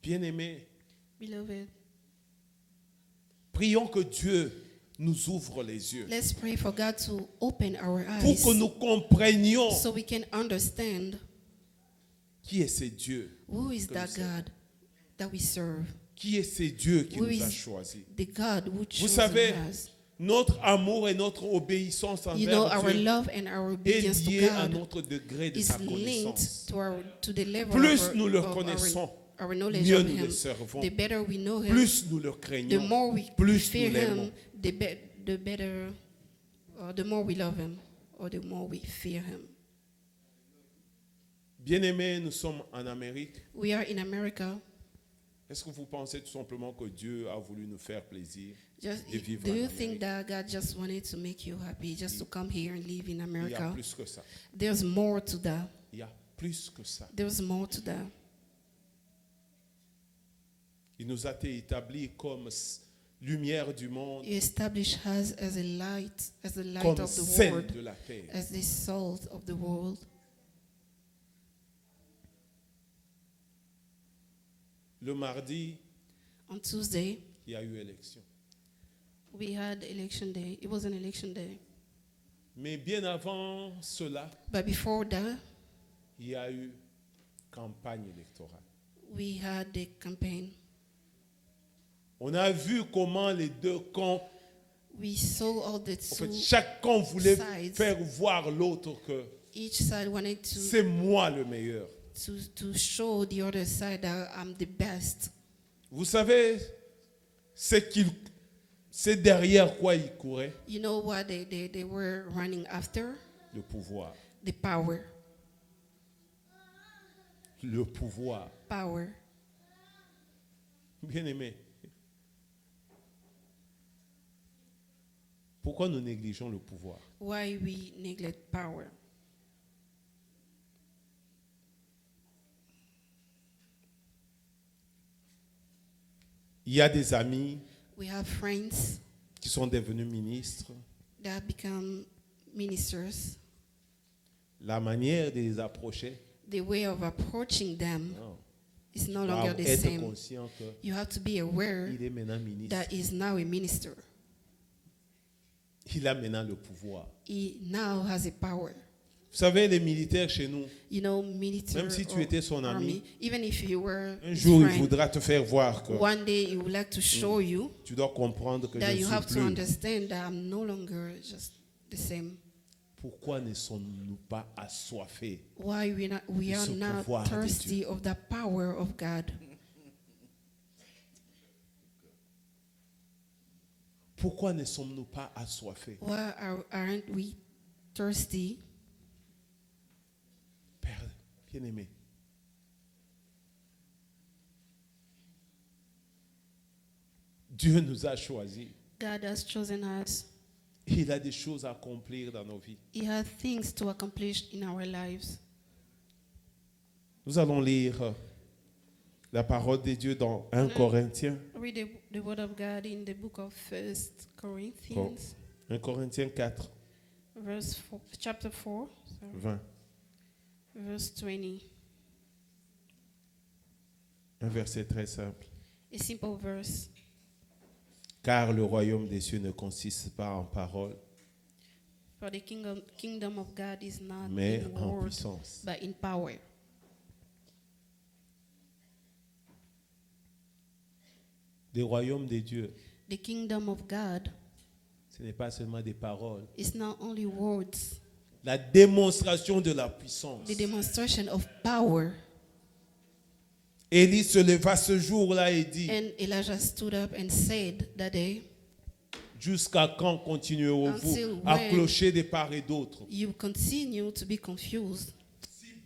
Bien-aimés, Beloved, prions que Dieu nous ouvre les yeux let's pray for God to open our pour eyes que nous comprenions so we can understand qui est ce Dieu, who is que that nous servons. God that we serve. Qui est ce Dieu qui Who nous a is choisis. the God who Vous chose savez, us. notre amour et notre obéissance You know, envers our Dieu love and our est obedience to lié à God notre degré de is sa linked connaissance. to the level Plus of nous le our connaissons, knowledge mieux of nous le Him. servons. The better we know Him, Plus nous le the craignons, more we plus fear nous l'aimons. Him, the better, the more we love Him, or the more we fear Him. Bien-aimés, nous sommes en Amérique. We are in America. Est-ce que vous pensez tout simplement que Dieu a voulu nous faire plaisir Just, de vivre do en you Amérique? think that God just wanted to make you happy, just to come here and live in Il y a America? plus que ça. There's more to that. Il y a plus que ça. There's more to that. Il nous a été établis comme lumière du monde, He established us as a light comme of the sel world, de la terre. as the salt of the world. Le mardi, On Tuesday, il y a eu élection. we had election day. It was an election day. Mais bien avant cela, But before that, il y a eu campagne électorale. we had the campaign. On a vu comment les deux camps, We saw all the en fait, two, chaque camp voulait sides. faire voir l'autre que each side wanted c'est moi le meilleur. to show the other side that I'm the best. Vous savez, c'est derrière quoi ils couraient? You know what they were running after? Le pouvoir. The power. Le pouvoir. Power. Bien-aimé, pourquoi nous négligeons le pouvoir? Why we neglect power? Il y a des amis We have friends qui sont devenus ministres. that have become ministers. La manière de les approcher, The way of approaching them non, is no faut longer the être same. conscient You have to be aware qu'il est maintenant ministre. that he's now a minister. Il a maintenant le pouvoir. He now has a power. Vous savez, les militaires chez nous, You know, military même si tu or étais son ami, army, even if you were un his jour, il friend, voudra te faire voir que one day he would like to show you tu dois comprendre que je that ne you have suis to plus. understand that I'm no longer just the same. Pourquoi ne sommes-nous pas assoiffés? Why we De are ce not pouvoir de thirsty of the power of God? Pourquoi ne sommes-nous pas assoiffés? Why aren't we thirsty? Père bien-aimé, Dieu nous a choisis. God has chosen us. Il a des choses à accomplir dans nos vies. He has things to accomplish in our lives. Nous allons lire la parole de Dieu dans 1 Corinthiens. Read the word of God in the book of 1 Corinthians, 1 Corinthiens 4, chapter 4, 20. verse 20. Un verset très simple. A simple verse. Car le royaume des cieux ne consiste pas en paroles, For the kingdom of God is not mais in en word, puissance. but in power. Le royaume de Dieu, The kingdom of God ce n'est pas seulement des paroles. is not only words, La démonstration de la puissance. the demonstration of power. Élie se leva ce jour-là et dit, And Elijah stood up and said that day, jusqu'à quand continuerez-vous Until à when? clocher de part et d'autre? you continue to be confused.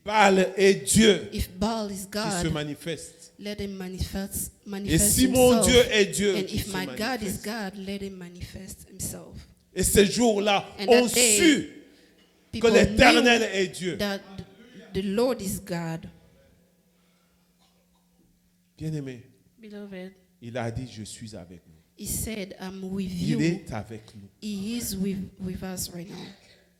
Baal est Dieu If Baal is qui se God, manifeste. let him manifest Et si mon himself. Dieu est Dieu, And qui if se my God is manifeste. God, let him manifest himself. Et ces jours-là And ont that day, su que People l'Éternel knew est Dieu. that the Lord is God. Bien-aimé, Beloved, il a dit, je suis avec nous. he said, I'm with Il you. est avec nous. He is with us right now.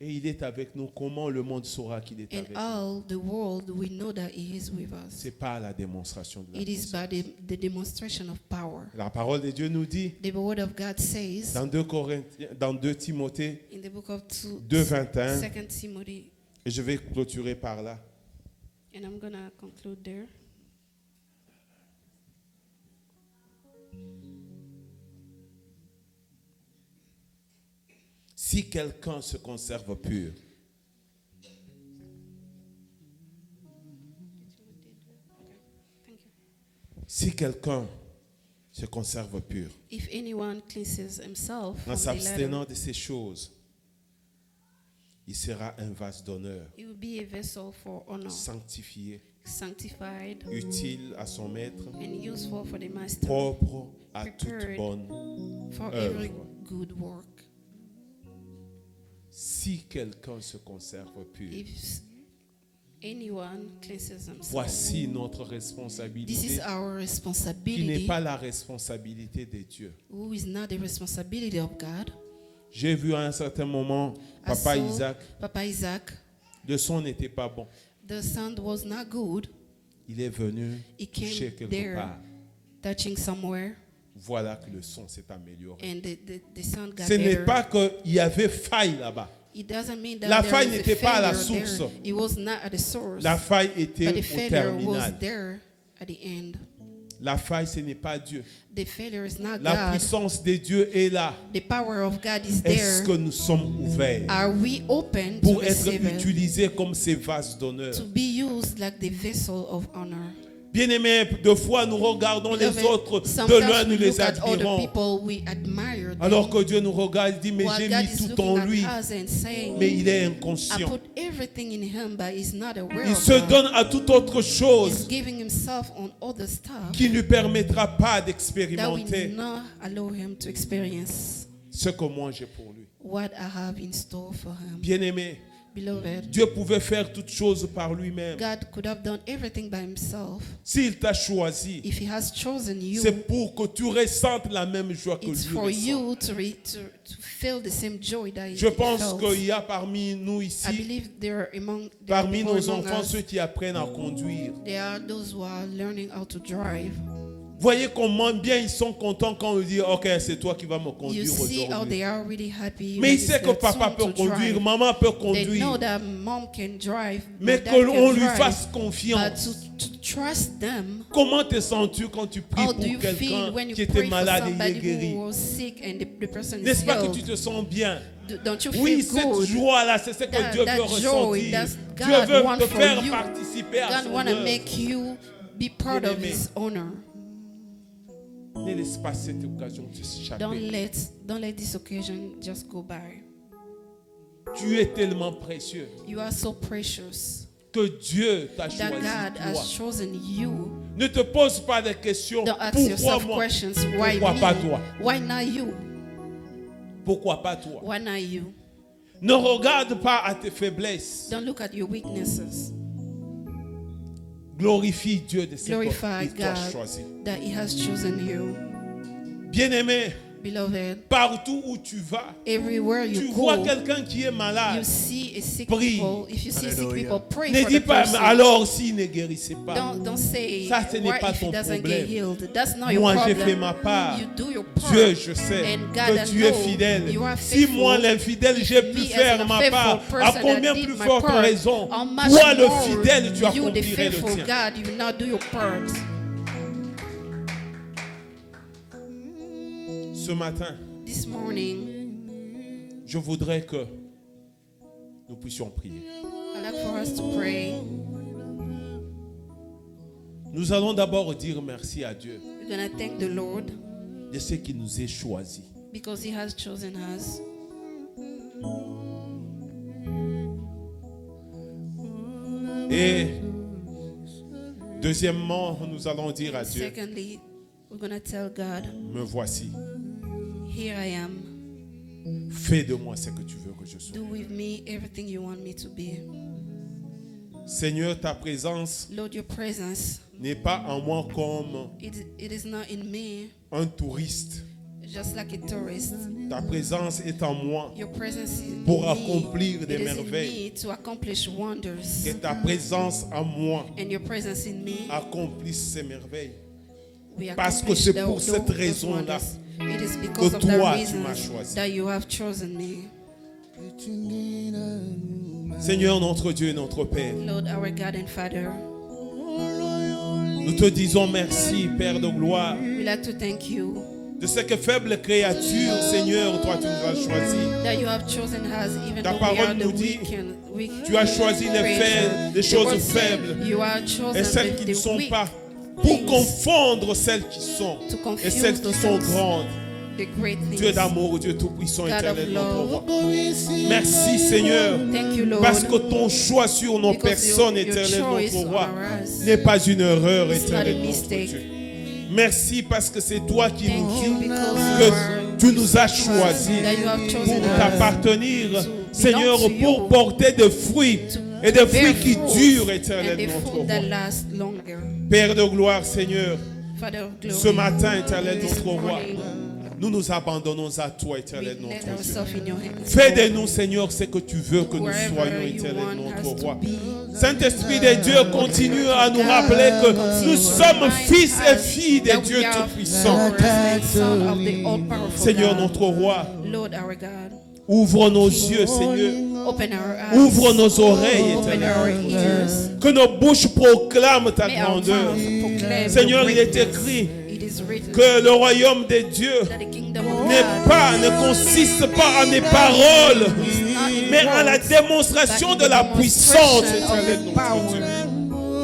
Et il est avec nous. Comment le monde saura qu'il est And avec nous? all the world, we know that he is with us. C'est pas la démonstration de la It is puissance. by the demonstration of power. La parole de Dieu nous dit, The word of God says dans 2 Timothée in the book of 2:21, 2 Timothy, et je vais clôturer par là. and I'm going to conclude there. Si quelqu'un se conserve pur, Thank you. si quelqu'un se conserve pur, If anyone cleanses himself en from the letter, s'abstenant de ces choses, il sera un vase d'honneur, he will be a vessel for honor, sanctifié, sanctified, utile à son maître, and useful for the master, propre à toute Prepared bonne for œuvre. every good work. Si quelqu'un se conserve pur, If anyone cleanses himself, voici notre this responsabilité, is our qui n'est responsibility, pas la responsabilité de Dieu. who is not the responsibility of God. J'ai vu à un certain moment, I Papa saw Isaac, Papa Isaac, le son n'était pas bon. the sound was not good. Il est venu He toucher came quelque there, part. touching somewhere, Voilà que le son s'est amélioré. and the sound got Ce n'est better. pas qu'il y avait faille là-bas. It doesn't mean that La there faille was a n'était pas à la failure source. there. It was not at the source. La faille était But the au failure was terminal. there at the end. La faille, ce n'est pas Dieu. The failure is not La God. puissance de Dieu est là. The power of God is Est-ce que there. nous sommes ouverts Are we open to pour être receive it? utilisés comme ces vases d'honneur? To be used like the vessel of honor. Bien-aimés, deux fois nous regardons les Beloved, autres, de sometimes loin nous we les look at other admirons. people, we admire them. Alors que Dieu nous regarde, il dit, mais While j'ai God mis is tout looking en at lui, us and saying, mais il est I inconscient. put everything in him, but he's not aware Il of se God. donne à toute autre He's chose giving himself on other stuff qui ne lui permettra pas that will d'expérimenter not allow him to experience ce que moi j'ai pour lui. what I have in store for him. Bien-aimé, Beloved, Dieu pouvait faire toutes choses par lui-même. God could have done everything by himself. S'il t'a choisi, If he has chosen you, c'est pour que tu ressentes la même joie que it's lui for ressent. you to feel the same joy that he Je pense felt. qu'il y a parmi nous I ici, believe there are parmi people nos among enfants, us, ceux qui apprennent à conduire. there are those who are learning how to drive. Voyez comment bien ils sont contents quand on dit ok, c'est toi qui vas me You conduire see how aujourd'hui. they are really happy. Mais when il it's sait que their papa turn peut to conduire, drive. maman peut They know conduire, that mom can drive, mais but dad qu'on can lui drive. fasse But confiance. to trust them. Comment te sens-tu quand tu pries How pour do you feel quelqu'un when you qui pray était for malade et il est somebody guéri? who was sick and the person is N'est-ce pas que tu healed? te sens bien? Don't you Oui, feel cette good? joie-là, c'est ce que That- Dieu that veut joy, ressentir. that's Dieu God veut want te for faire you. participer à God son want to œuvre. make you be part of Bien-aimé. His honor. Ne laisse pas cette occasion t'échapper. Don't let this occasion just go by. Tu es tellement précieux You are so precious que Dieu t'a that God choisi toi. has chosen you. Ne te pose pas de questions. Don't ask Pourquoi yourself moi? questions. Why Pourquoi pas me? toi? Why not you? Pourquoi pas toi? Why not you? Ne regarde pas à tes faiblesses. Don't look at your weaknesses. Glorifie Dieu de ce Glorify qu'il t'a God choisi. that He has chosen you. Bien-aimé, Beloved, partout où tu vas, everywhere tu you vois go, quelqu'un qui est you malade. see a sick Prie. people. If you see sick Hallelujah. people, pray Ne for dis the pas, person. alors s'il ne guérissait pas. Don't say Ça, ce n'est why pas if he ton doesn't problème. get healed. That's not your Moi, j'ai problem. fait ma part. You do your part. Dieu, je sais And God, I que tu es know fidèle. you are Si faithful. moi, l'infidèle, j'ai pu Me, as faire an ma unfaithful part, person à that combien did plus my forte part, raison, how much toi, le more fidèle, tu you, the accomplirais le faithful tien. God, you will not do your part. Ce matin, This morning, je voudrais que nous puissions prier. I'd like for us to pray. Nous allons d'abord dire merci à Dieu We're going to thank the Lord de ce qu'il nous ait choisis. because He has chosen us. Et deuxièmement, nous allons dire à Dieu, Secondly, we're going to tell God, me voici, here I am. fais de moi ce que tu veux que je sois. Do with me everything you want me to be. Seigneur, ta présence Lord, your presence, n'est pas en moi comme it is not in me un touriste. just like a tourist. Ta présence est en moi Your presence is pour in me. accomplir des It is in merveilles. me to accomplish wonders. Que ta présence en moi And your presence in me, accomplisse ces merveilles. we Parce que accomplish c'est pour cette those raison-là wonders. It is because que of toi, that tu m'as reason choisi. that you have chosen me. Seigneur, notre Dieu et notre Père, Lord, our God and Father, nous te disons merci, Père de gloire, we like to thank you de cette faible créature, Seigneur, toi tu nous as choisis. that you have chosen us even Ta though we are parole the nous dit, weak tu as choisi les creature. faibles, les The choses word said, faibles, you are chosen et celles with qui ne the sont weak pas, pour things confondre celles qui sont, to confuse et celles qui those sont things, grandes. the great Dieu things. d'amour, Dieu tout-puissant, God of éternel, notre love. roi. Merci, Seigneur, Thank you, Lord, parce que ton choix sur nos because personnes, your éternel, choice notre on roi, our us. n'est pas une erreur, It's not a éternel, notre mistake. Dieu. Merci parce que c'est toi qui Thank nous you dis because que tu nous as choisis that you have pour chosen us t'appartenir, to Seigneur, belong to pour you, porter des fruits et des bear fruits qui fruits durent, and éternel, the notre fruit that roi. last longer. Père de gloire, Seigneur, Father of glory, ce matin, éternel, this notre roi, morning, nous nous abandonnons à toi, we éternel, let notre Dieu. ourselves in your hands. Fais de nous, Seigneur, ce que tu veux que nous Wherever soyons, you éternel, want us notre to roi. be. Saint-Esprit de Dieu, continue à nous rappeler que nous sommes fils et filles de Dieu Tout-Puissant. Seigneur, notre roi, Lord our God, ouvre nos yeux, Seigneur. open our eyes, Ouvre nos oreilles, open our éternel. ears. Que nos bouches proclament ta May our grandeur. mouth proclaim Seigneur, your il est greatness. écrit It is written que le royaume de Dieu that the kingdom of God ne consiste pas en des paroles, is not in mais en la words, démonstration but de in la the puissance, demonstration of éternel, the notre power. Dieu.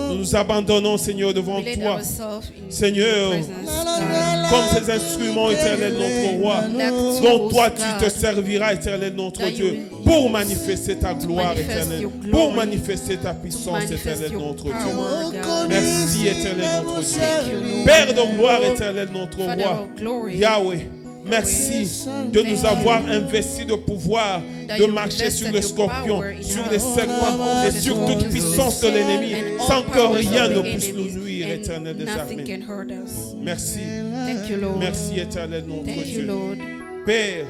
Nous nous abandonnons, Seigneur, devant We let toi, ourselves in Seigneur, your presence, God. comme ces instruments, éternel, notre roi, Like dont tools, toi tu te God, serviras, éternel, notre that Dieu, you will pour use manifester ta gloire, manifest éternel, your glory, pour manifester ta to puissance, manifest éternel, your notre power, Dieu. God. Merci, éternel, notre Dieu. Thank you, Lord. Père de gloire, éternel, notre Father roi, of glory, Yahweh, merci de nous avoir investi de pouvoir de marcher sur les scorpions, sur les serpents et sur toute puissance de l'ennemi, sans que rien ne puisse nous nuire, éternel des nothing armées. can hurt us. Merci, Thank you, Lord. merci, éternel, notre Thank you, Dieu. Lord. Père,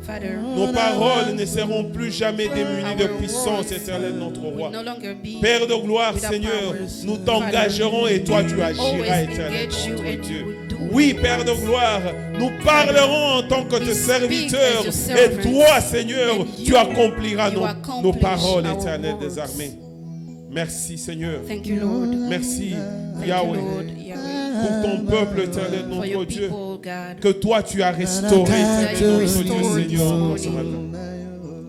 Father, nos paroles ne seront plus jamais démunies de puissance, éternel, notre roi. will no longer be Père de gloire, without Seigneur, powers. nous t'engagerons et toi tu agiras, always éternel, engage you notre and you Dieu. will Oui, Père de gloire, nous parlerons en tant que tes serviteurs. Et toi, Seigneur, tu accompliras nos paroles éternelles des armées. Merci, Seigneur. Thank you, Lord. Merci, Thank Yahweh, you, Lord, Yahweh. pour ton peuple éternel, For notre your Dieu, people, God. que toi tu as restauré, That you notre Dieu, restored this Seigneur, morning. ce matin.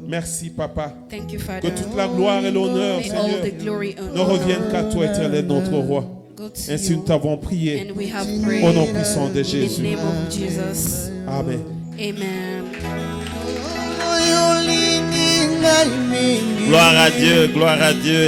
Merci, Papa. Thank you, Que Father. toute la gloire et l'honneur, May all Seigneur, the glory and ne reviennent qu'à toi, éternel, notre roi. go to Ainsi nous you. t'avons prié And we have au prayed nom puissant de in the Jésus. name of Jesus. Amen. Amen. Gloire à Dieu, gloire à Dieu.